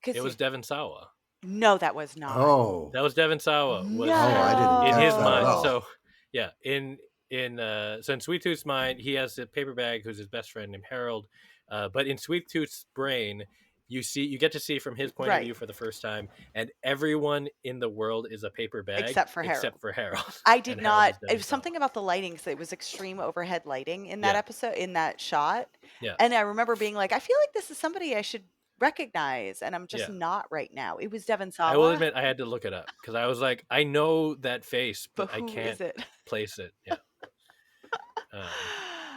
It was Devon Sawa. No, that was not. Oh. That was Devon Sawa. No. Was I didn't in catch his that at mind. all. So yeah, in Sweet Tooth's mind, he has a paper bag who's his best friend named Harold. But in Sweet Tooth's brain, you get to see from his point of Right. view for the first time, and everyone in the world is a paper bag Except for Harold. I did And Harold not. is Devon It was Sawa. something about the lighting, because it was extreme overhead lighting in that Yeah. episode, in that shot. Yeah. And I remember being like, I feel like this is somebody I should recognize, and I'm just Yeah. not right now. It was Devon Sawa. I will admit I had to look it up, because I was like, I know that face, but but I who can't is it? place it. Yeah.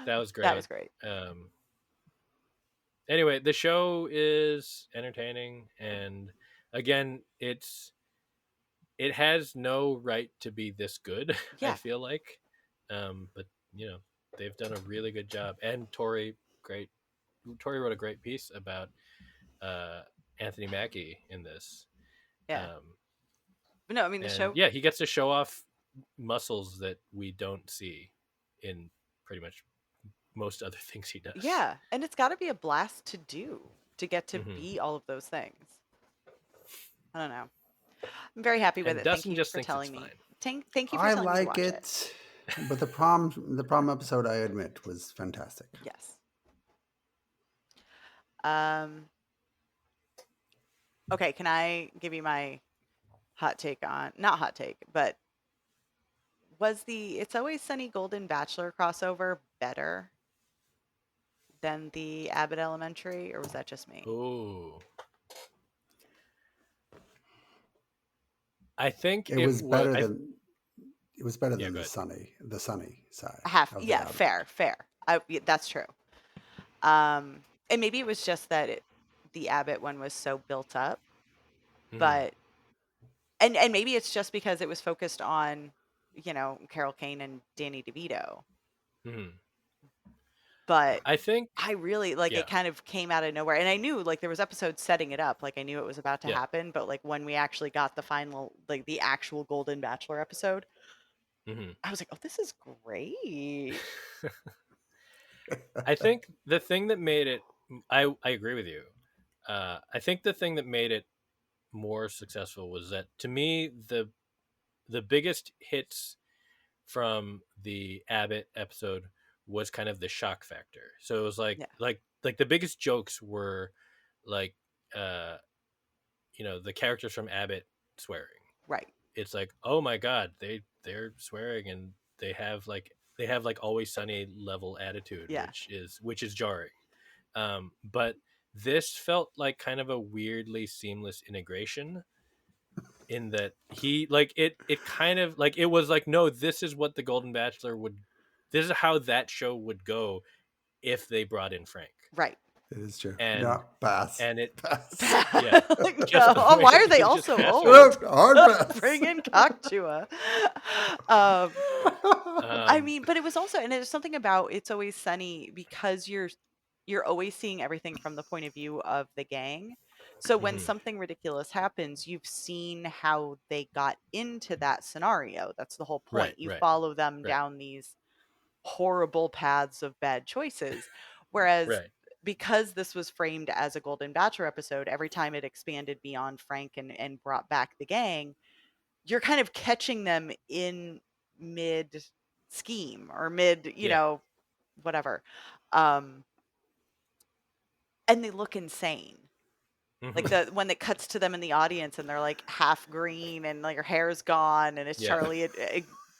That was great. That was great. Anyway, the show is entertaining, and again, it has no right to be this good. I Yeah. feel like, but they've done a really good job, and Tori wrote a great piece about Anthony Mackie in this. Yeah. But no, I mean the show. Yeah, he gets to show off muscles that we don't see in pretty much most other things he does. Yeah, and it's got to be a blast to do, to get to Mhm. be all of those things. I don't know. I'm very happy with And it. Dustin Thank you just for thanks telling it's me. fine. Thank you for I telling me to like watch it. but the prom episode, I admit, was fantastic. Yes. Okay, can I give you my hot take on, not hot take, but was the It's Always Sunny Golden Bachelor crossover better than the Abbott Elementary, or was that just me? Ooh. I think It was better I- than Yeah, the go sunny side. Half, of the yeah, Abbott. fair. Yeah, that's true. And maybe it was just that the Abbott one was so built up, but and maybe it's just because it was focused on, Carol Kane and Danny DeVito. But I think, I really it kind of came out of nowhere, and I knew there was episodes setting it up, I knew it was about to happen, but when we actually got the final, the actual Golden Bachelor episode, I was like, oh, this is great. I think the thing that made it, I agree with you. I think the thing that made it more successful was that, to me, the biggest hits from the Abbott episode was kind of the shock factor. So it was like the biggest jokes were like the characters from Abbott swearing. Right. It's like, oh my god, they're swearing, and they have like Always Sunny level attitude, which is jarring. But this felt like kind of a weirdly seamless integration, in that he it kind of it was like, no, this is what the Golden Bachelor would, this is how that show would go if they brought in Frank. Right. It is true. And no, pass. And it pass. Yeah. No. Oh, why are they all so old? Hard pass. Bring in Cocktua. I mean, but it was also, and there's something about It's Always Sunny, because you're always seeing everything from the point of view of the gang. So when something ridiculous happens, you've seen how they got into that scenario. That's the whole point. You follow them down these horrible paths of bad choices. Whereas because this was framed as a Golden Bachelor episode, every time it expanded beyond Frank and brought back the gang, you're kind of catching them in mid scheme or mid, whatever. And they look insane. Like when it cuts to them in the audience and they're like half green and your hair's gone, and it's Charlie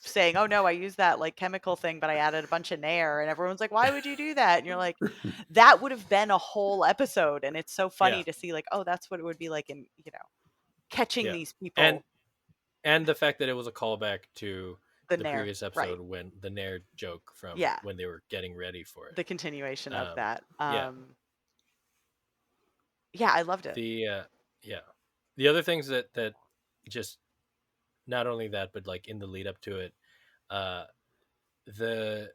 saying, oh no, I used that chemical thing, but I added a bunch of Nair, and everyone's like, why would you do that? And you're like, that would have been a whole episode. And it's so funny to see oh, that's what it would be like in, catching these people. And the fact that it was a callback to the Nair, previous episode, when the Nair joke from when they were getting ready for it. The continuation of that. Yeah, I loved it. The other things that just, not only that, but in the lead up to it, the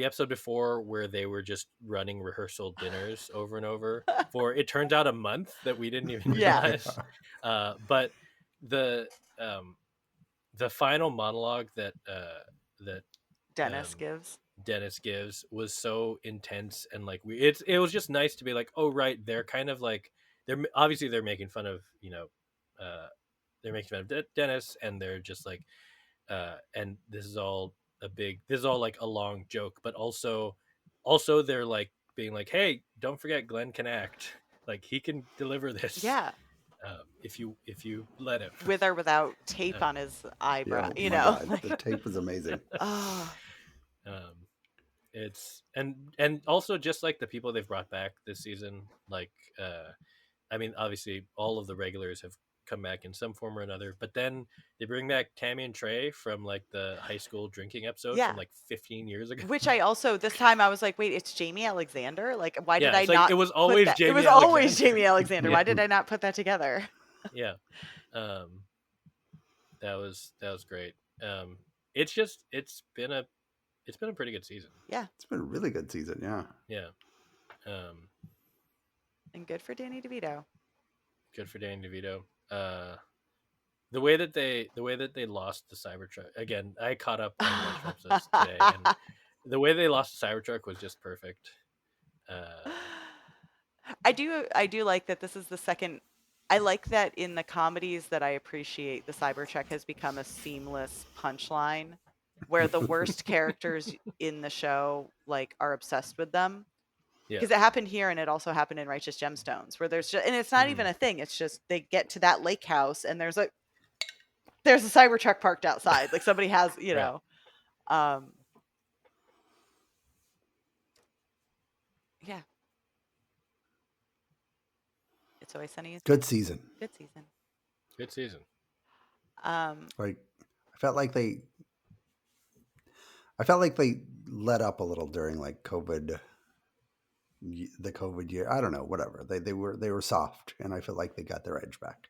episode before, where they were just running rehearsal dinners over and over for, it turns out, a month, that we didn't even realize. But the final monologue that Dennis gives was so intense, and it was just nice to be like, oh right, they're kind of they're obviously making fun of they're making fun of Dennis, and they're just and this is all a long joke, but also they're being like, hey, don't forget Glenn can act, he can deliver this, if you let him, with or without tape on his eyebrow. The tape was amazing. It's and also just the people they've brought back this season, I mean, obviously all of the regulars have come back in some form or another, but then they bring back Tammy and Trey from the high school drinking episode from 15 years ago, which I also, this time I was like, wait, it's Jamie Alexander, why did I not, it was always Jamie it was Alexander. Always Jamie Alexander. Why did I not put that together? That was great. It's been a pretty good season. It's been a really good season. And good for Danny DeVito. The way that they lost the Cybertruck, again, I caught up on a bunch of episodes today, and the way they lost the Cybertruck was just perfect. I do like that this is the second. I like that in the comedies that I appreciate, the Cybertruck has become a seamless punchline, where the worst characters in the show are obsessed with them. Because it happened here, and it also happened in Righteous Gemstones, where there's just, and it's not even a thing. It's just they get to that lake house, and there's a Cybertruck parked outside. Somebody has, It's Always Sunny. Good season. Good season. Good season. I felt like they let up a little during COVID the COVID year. I don't know, whatever. They were soft, and I feel like they got their edge back.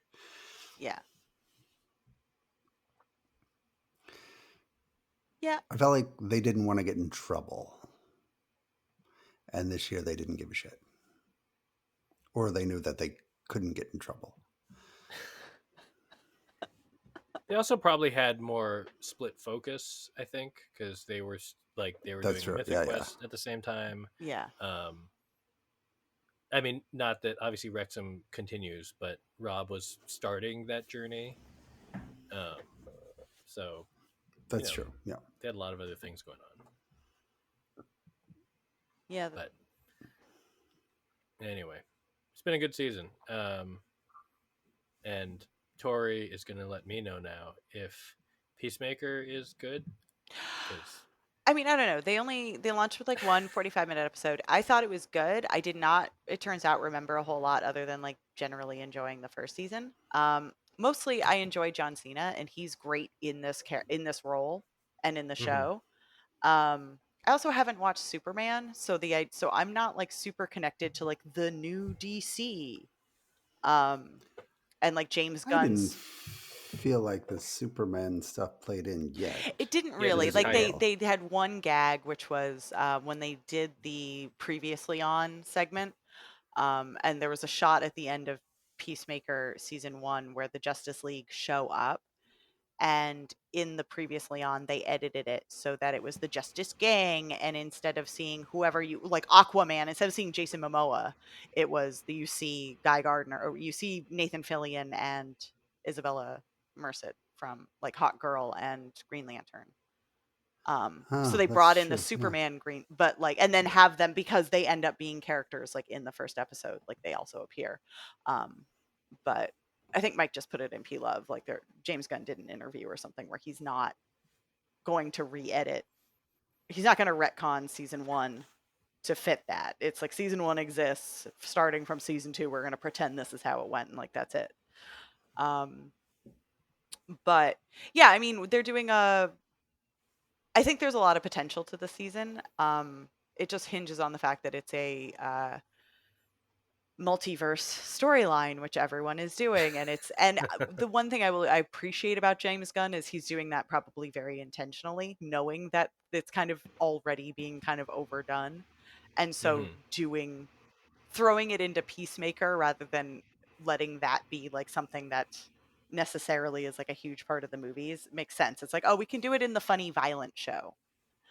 Yeah. Yeah. I felt like they didn't want to get in trouble. And this year they didn't give a shit. Or they knew that they couldn't get in trouble. They also probably had more split focus, I think, because they were That's doing true. Mythic Yeah, Quest at the same time. Yeah. I mean, not that obviously Wrexham continues, but Rob was starting that journey. So That's true. Yeah. they had a lot of other things going on. Yeah. But anyway, it's been a good season. And Tori is going to let me know now if Peacemaker is good. 'Cause I mean, I don't know. They launched with like one 45-minute episode. I thought it was good. I did not, it turns out, remember a whole lot other than like generally enjoying the first season. Mostly I enjoy John Cena, and he's great in this role and in the show. I also haven't watched Superman, so I'm not like super connected to like the new DC. And like James I didn't Gunn's, feel like the Superman stuff played in yet. it didn't Yeah, really this like is they had one gag, which was when they did the previously on segment, and there was a shot at the end of Peacemaker season 1 where the Justice League show up, and in the previously on they edited it so that it was the Justice Gang, and instead of seeing whoever you like Aquaman, instead of seeing Jason Momoa, it was you see Guy Gardner, or you see Nathan Fillion and Isabella Merced from like Hot Girl and Green Lantern. So they That's brought in the true. Yeah. Superman green, but like, and then have them, because they end up being characters like in the first episode, like they also appear. But I think Mike just put it in P Love, like James Gunn did an interview or something where he's not going to re-edit. He's not going to retcon season 1 to fit that. It's like season 1 exists. Starting from season 2, we're going to pretend this is how it went, and like that's it. But yeah, I mean, they're doing I think there's a lot of potential to the season. It just hinges on the fact that it's a multiverse storyline, which everyone is doing, and the one thing I appreciate about James Gunn is he's doing that probably very intentionally, knowing that it's kind of already being kind of overdone, and so throwing it into Peacemaker rather than letting that be like something that necessarily is like a huge part of the movies makes sense. It's like, oh, we can do it in the funny violent show.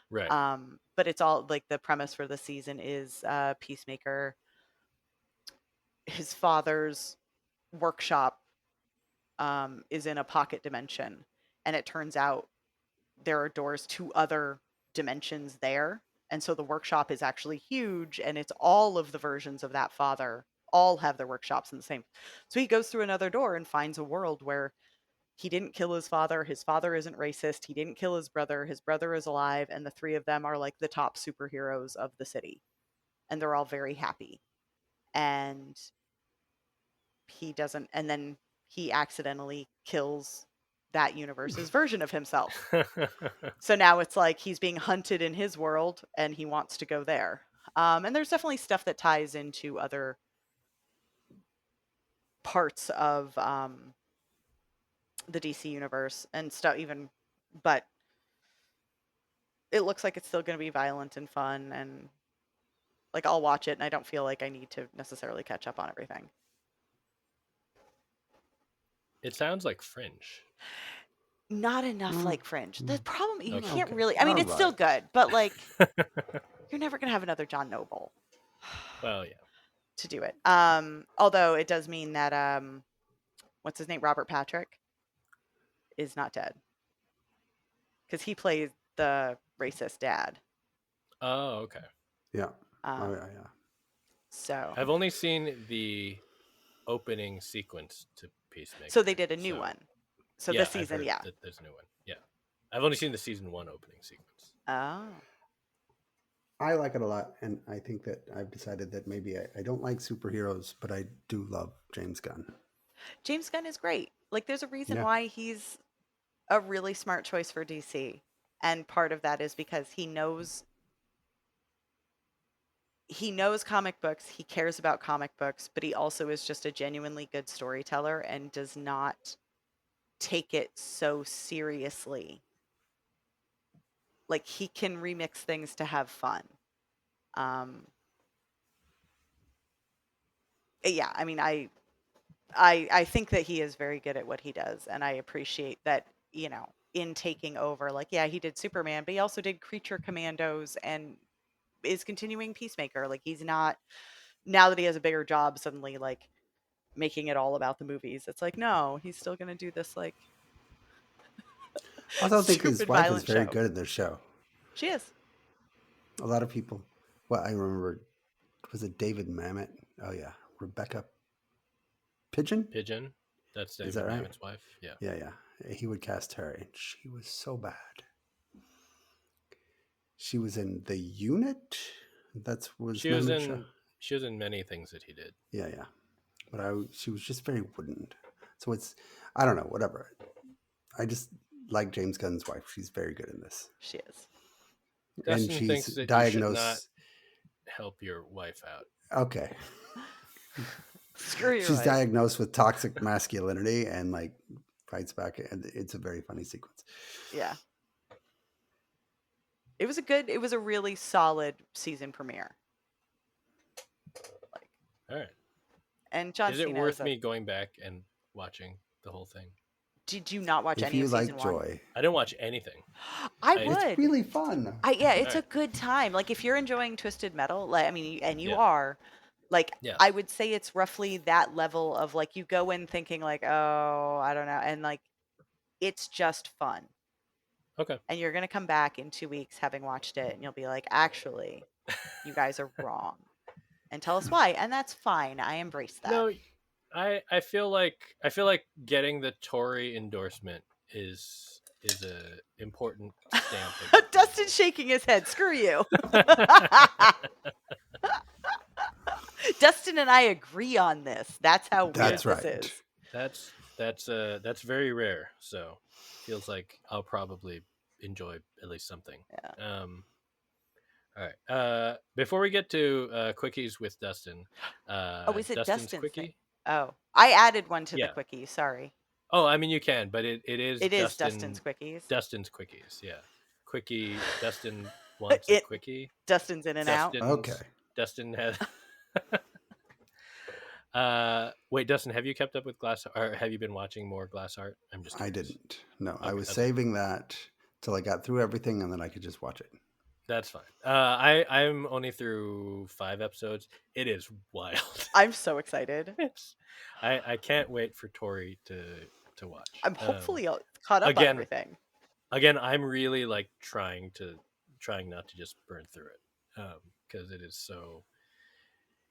right. But it's all like the premise for the season is Peacemaker, his father's workshop is in a pocket dimension, and it turns out there are doors to other dimensions there, and so the workshop is actually huge, and it's all of the versions of that father all have their workshops in the same. So he goes through another door and finds a world where he didn't kill his father isn't racist, he didn't kill his brother is alive, and the three of them are like the top superheroes of the city, and they're all very happy. And he doesn't, and then he accidentally kills that universe's version of himself. So now it's like he's being hunted in his world and he wants to go there. And there's definitely stuff that ties into other parts of the DC universe and stuff even, but it looks like it's still going to be violent and fun, and like I'll watch it and I don't feel like I need to necessarily catch up on everything. It sounds like Fringe. Not enough like Fringe. The problem, you Okay. can't really, I mean, it's still good, but like you're never going to have another John Noble Well, yeah. to do it. Although it does mean that what's his name, Robert Patrick, is not dead, because he plays the racist dad. Oh, okay. Yeah. Um, yeah. So I've only seen the opening sequence to Peacemaker. so they did a new one. So yeah, this season, I've heard yeah. that there's a new one. Yeah. I've only seen the season 1 opening sequence. Oh. I like it a lot, and I think that I've decided that maybe I don't like superheroes, but I do love James Gunn. James Gunn is great. Like, there's a reason Yeah. why he's a really smart choice for DC. And part of that is because he knows he knows comic books, he cares about comic books, but he also is just a genuinely good storyteller and does not take it so seriously. Like, he can remix things to have fun. Yeah, I mean, I think that he is very good at what he does, and I appreciate that, in taking over, like, yeah, he did Superman, but he also did Creature Commandos and is continuing Peacemaker. Like, he's not, now that he has a bigger job, suddenly, like, making it all about the movies. It's like, no, he's still going to do this, like, I also think his stupid wife is violent very show. good in this show. She is. A lot of people. Well, I remember, was it David Mamet? Oh yeah, Rebecca Pigeon. That's Is David that right? Mamet's wife. Yeah. Yeah. He would cast her, and she was so bad. She was in The Unit. Was She was Mamet's show. in. She was in many things that he did. Yeah. But she was just very wooden. So I don't know, whatever. I just like James Gunn's wife. She's very good in this. She is. Dustin And she's thinks that diagnosed. you should not help your wife out. Okay. Screw your She's wife. diagnosed with toxic masculinity and like fights back, and it's a very funny sequence. Yeah. It was a really solid season premiere. Like, all right. And John Is Cena it worth me going back and watching the whole thing? Did you not watch if any you of like season Joy, 1? I didn't watch anything. I would. It's really fun. Yeah, it's All a good time. Like, if you're enjoying Twisted Metal, like, I mean, and you Yeah. are, like, Yeah. I would say it's roughly that level of, like, you go in thinking like, oh, I don't know, and like, it's just fun. Okay. And you're gonna come back in 2 weeks having watched it, and you'll be like, actually, you guys are wrong, and tell us why, and that's fine. I embrace that. No, I feel like getting the Tori endorsement is a important stamp. Dustin's shaking his head. Screw you. Dustin and I agree on this. That's how weird right. this is. That's very rare. So feels like I'll probably enjoy at least something. Yeah. All right. Before we get to quickies with Dustin, Is it Dustin's Dustin's quickie? thing? Oh, I added one to Yeah. the quickie. Sorry. Oh, I mean you can, but it is Dustin's quickies. Dustin's quickies, yeah. Quickie. Dustin wants a quickie. Dustin's in and out. Okay. Dustin has. Wait, Dustin, have you kept up with Glass, or have you been watching more Glass Art? I'm just curious. I didn't. No, Okay, I was saving that till I got through everything, and then I could just watch it. That's fine. I'm only through 5 episodes. It is wild. I'm so excited. I can't wait for Tori to watch. I'm hopefully caught up on everything. Again, I'm really like trying not to just burn through it, because it is so.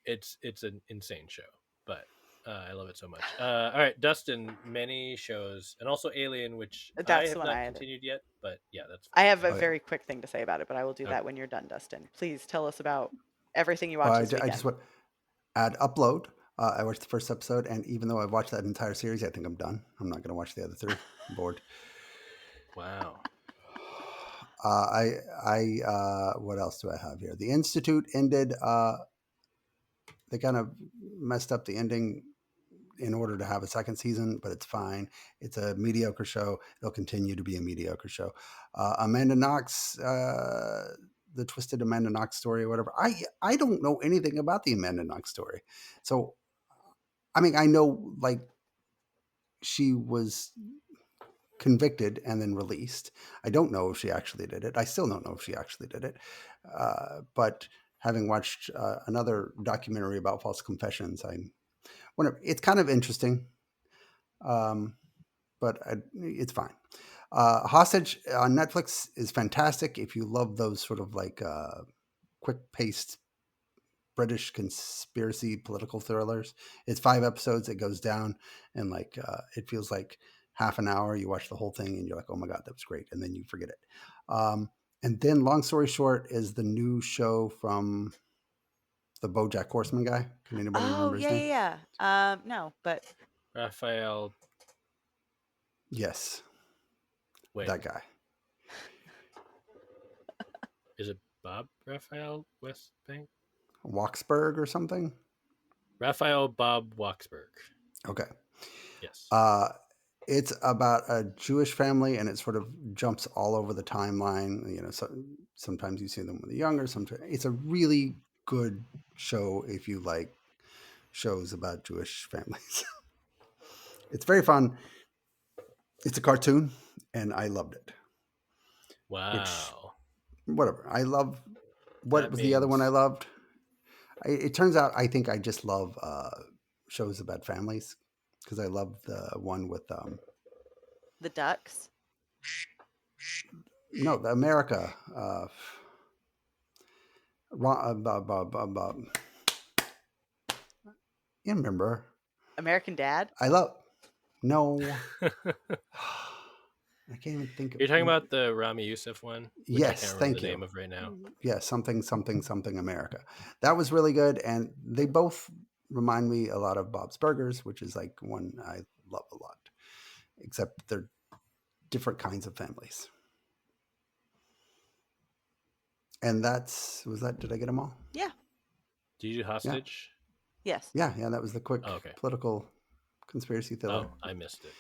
It's an insane show, but I love it so much. All right, Dustin, many shows, and also Alien, which I have not continued yet, but yeah, that's fine. I have a very quick thing to say about it, but I will do that when you're done, Dustin. Please tell us about everything you watched this weekend. I just want to add Upload. I watched the first episode, and even though I've watched that entire series, I think I'm done. I'm not going to watch the other 3. I'm bored. Wow. What else do I have here? The Institute ended. They kind of messed up the ending in order to have a second season, but it's fine. It's a mediocre show. It'll continue to be a mediocre show. Amanda Knox, the twisted Amanda Knox story or whatever. I don't know anything about the Amanda Knox story. So, I mean, I know like she was convicted and then released. I don't know if she actually did it. I still don't know if she actually did it. But having watched another documentary about false confessions, it's kind of interesting, but it's fine. Hostage on Netflix is fantastic if you love those sort of like quick-paced British conspiracy political thrillers. It's 5 episodes. It goes down, and like it feels like half an hour. You watch the whole thing, and you're like, "Oh my god, that was great," and then you forget it. And then, long story short, is the new show from the BoJack Horseman guy. Can anybody remember his name? Yeah. No, but Raphael. Yes. Wait. That guy. Is it Bob Raphael Westbank? Waksberg or something. Raphael Bob Waksberg. Okay. Yes. It's about a Jewish family, and it sort of jumps all over the timeline. You know, so sometimes you see them when they're younger. Sometimes it's a really good show if you like shows about Jewish families. It's very fun. It's a cartoon, and I loved it. Which, Wow. whatever. I love. What That was the other one I means loved? It turns out I think I just love shows about families because I love the one with The Ducks. no, the America. You remember? American Dad. I love. No, I can't even think of. You're talking about the Rami Youssef one, which I Yes, can't remember thank the you. name of right now. Yeah, something America. That was really good, and they both remind me a lot of Bob's Burgers, which is like one I love a lot. Except they're different kinds of families. And was that? Did I get them all? Yeah. Did you do Hostage? Yes. Yeah. That was the quick Oh, okay. political conspiracy thriller. Oh, I missed it.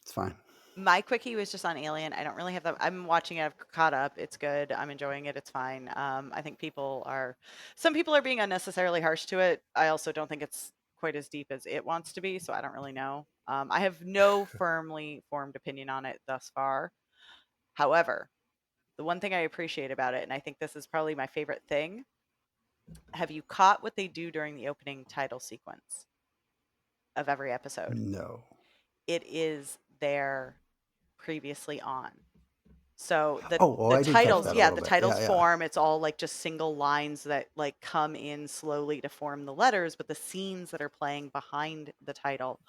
It's fine. My quickie was just on Alien. I don't really have that. I'm watching it. I've caught up. It's good. I'm enjoying it. It's fine. I think some people are being unnecessarily harsh to it. I also don't think it's quite as deep as it wants to be, so I don't really know. I have no firmly formed opinion on it thus far. However, the one thing I appreciate about it, and I think this is probably my favorite thing, have you caught what they do during the opening title sequence of every episode? No. It is their previously on. So I the did catch titles, that a yeah, little the bit. titles Yeah. form. It's all like just single lines that like come in slowly to form the letters, but the scenes that are playing behind the title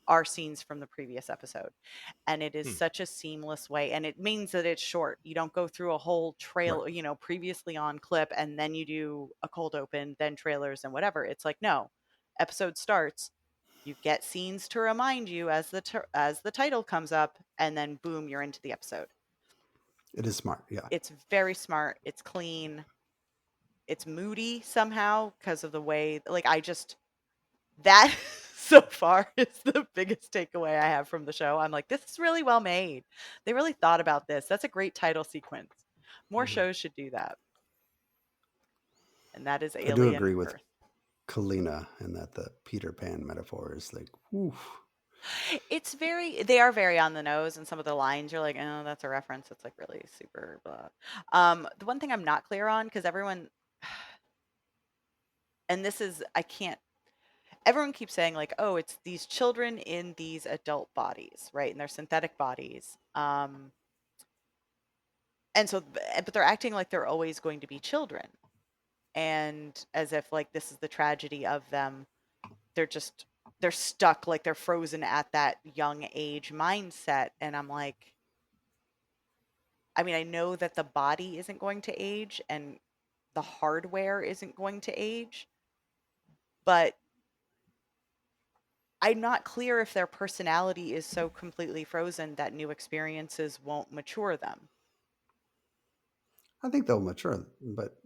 are scenes from the previous episode. And it is such a seamless way. And it means that it's short. You don't go through a whole trail, Right. Previously on clip, and then you do a cold open, then trailers and whatever. It's like, no, episode starts. You get scenes to remind you as the title comes up, and then boom, you're into the episode. It is smart. Yeah. It's very smart. It's clean. It's moody somehow because of the way, like, that so far is the biggest takeaway I have from the show. I'm like, this is really well made. They really thought about this. That's a great title sequence. More shows should do that. And that is I do Alien agree with Earth. Kalina and that the Peter Pan metaphor is like, oof. They are very on the nose, and some of the lines you're like, oh, that's a reference. It's like really super blah. The one thing I'm not clear on, because everyone, and this is, everyone keeps saying like, oh, it's these children in these adult bodies, right? In their synthetic bodies. And so, but they're acting like they're always going to be children. And as if like this is the tragedy of them. They're stuck, like they're frozen at that young age mindset. And I'm like, I mean, I know that the body isn't going to age and the hardware isn't going to age, but I'm not clear if their personality is so completely frozen that new experiences won't mature them. I think they'll mature, but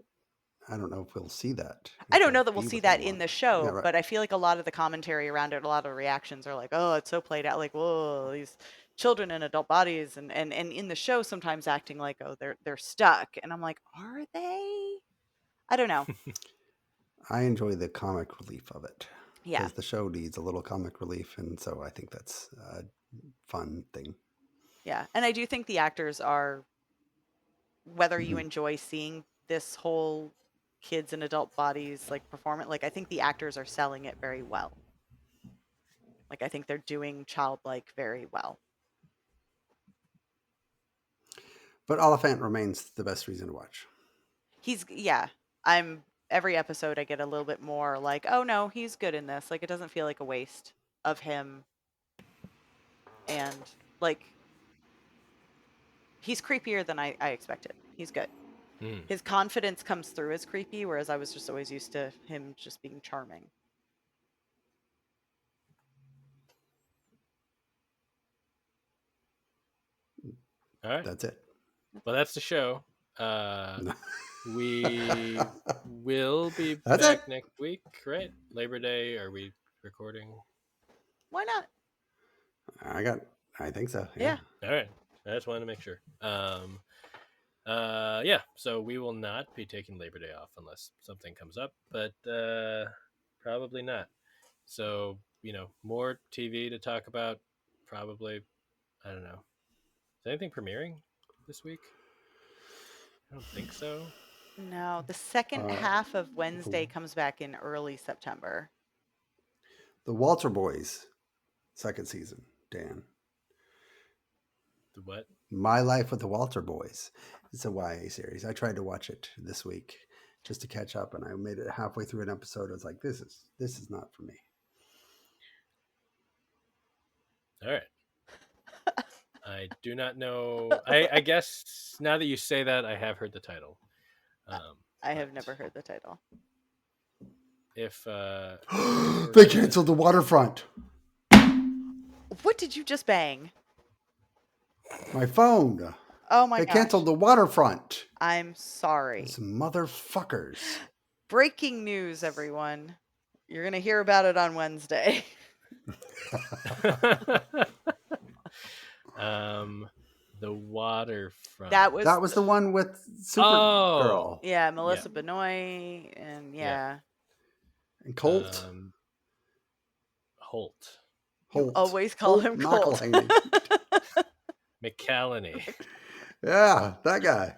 I don't know if we'll see that. I If don't know they'll that we'll be see with them that in long. the Yeah, show, right. but I feel like a lot of the commentary around it, a lot of the reactions are like, oh, it's so played out, like, whoa, these children in adult bodies, and in the show sometimes acting like, oh, they're stuck. And I'm like, are they? I don't know. I enjoy the comic relief of it Yeah. because the show needs a little comic relief, and so I think that's a fun thing. Yeah. And I do think the actors are, whether you Mhm. enjoy seeing this whole kids in adult bodies like perform it, like I think the actors are selling it very well. Like I think they're doing childlike very well. But Oliphant remains the best reason to watch. Every episode I get a little bit more like, oh no, he's good in this. Like it doesn't feel like a waste of him. And like he's creepier than I expected. He's good. His confidence comes through as creepy, whereas I was just always used to him just being charming. All right. That's it. Well, that's the show. We will be That's back it. next week, right? Labor Day. Are we recording? Why not? I think so. Yeah. All right. I just wanted to make sure. Yeah. So we will not be taking Labor Day off unless something comes up, but probably not. So more TV to talk about. Probably. I don't know. Is anything premiering this week? I don't think so. No, the second half of Wednesday comes back in early September. The Walter Boys, second season, Dan. The what? My Life with the Walter Boys. It's a YA series. I tried to watch it this week just to catch up, and I made it halfway through an episode. I was like, this is not for me. All right. I do not know. I guess now that you say that, I have heard the title. I have never heard the title. If They canceled the Waterfront. What did you just bang? My phone. Oh my They gosh. canceled the Waterfront. I'm sorry. Those motherfuckers. Breaking news, everyone. You're going to hear about it on Wednesday. The Waterfront. That was the one with Supergirl. Oh, yeah, Melissa Benoist and And Colt. Holt. You always call him Colt. McCallany. Yeah, that guy.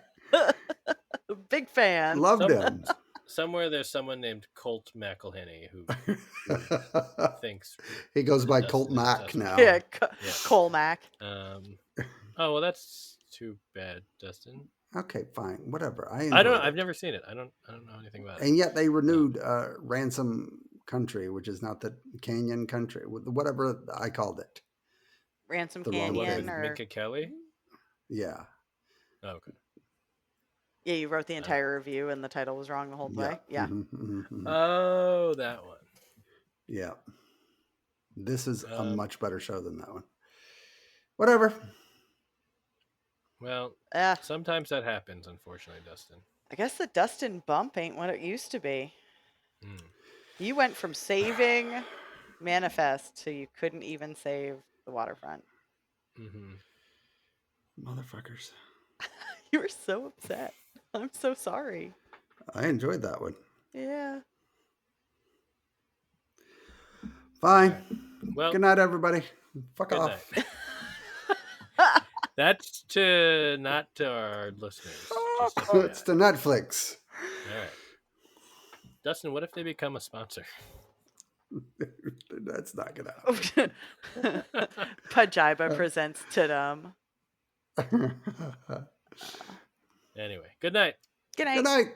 Big fan. Loved him. Somewhere there's someone named Colt McElhenney who thinks he goes by Dustin Colt is Mack Dustin. now. Yeah, Cole Mack. Oh well, that's too bad, Dustin. Okay, fine, whatever. I've never seen it. I don't know anything about it. And yet they renewed Ransom Country, which is not the Canyon Country, whatever I called it. Ransom The wrong Canyon one. or Minka Kelly. Yeah. Oh, okay. Yeah, you wrote the entire review and the title was wrong the whole way. Yeah. Mm-hmm. Oh, that one. Yeah. This is a much better show than that one. Whatever. Well, sometimes that happens, unfortunately, Dustin. I guess the Dustin bump ain't what it used to be. Mm. You went from saving Manifest to you couldn't even save the Waterfront. Mm-hmm. Motherfuckers. You were so upset. I'm so sorry. I enjoyed that one. Yeah. Fine. Right. Well, good night, everybody. Fuck good off. Night. That's not to our listeners. It's to Netflix. All right. Dustin, what if they become a sponsor? That's not going to happen. Pajiba presents Tidum. Anyway, good night. Good night. Good night.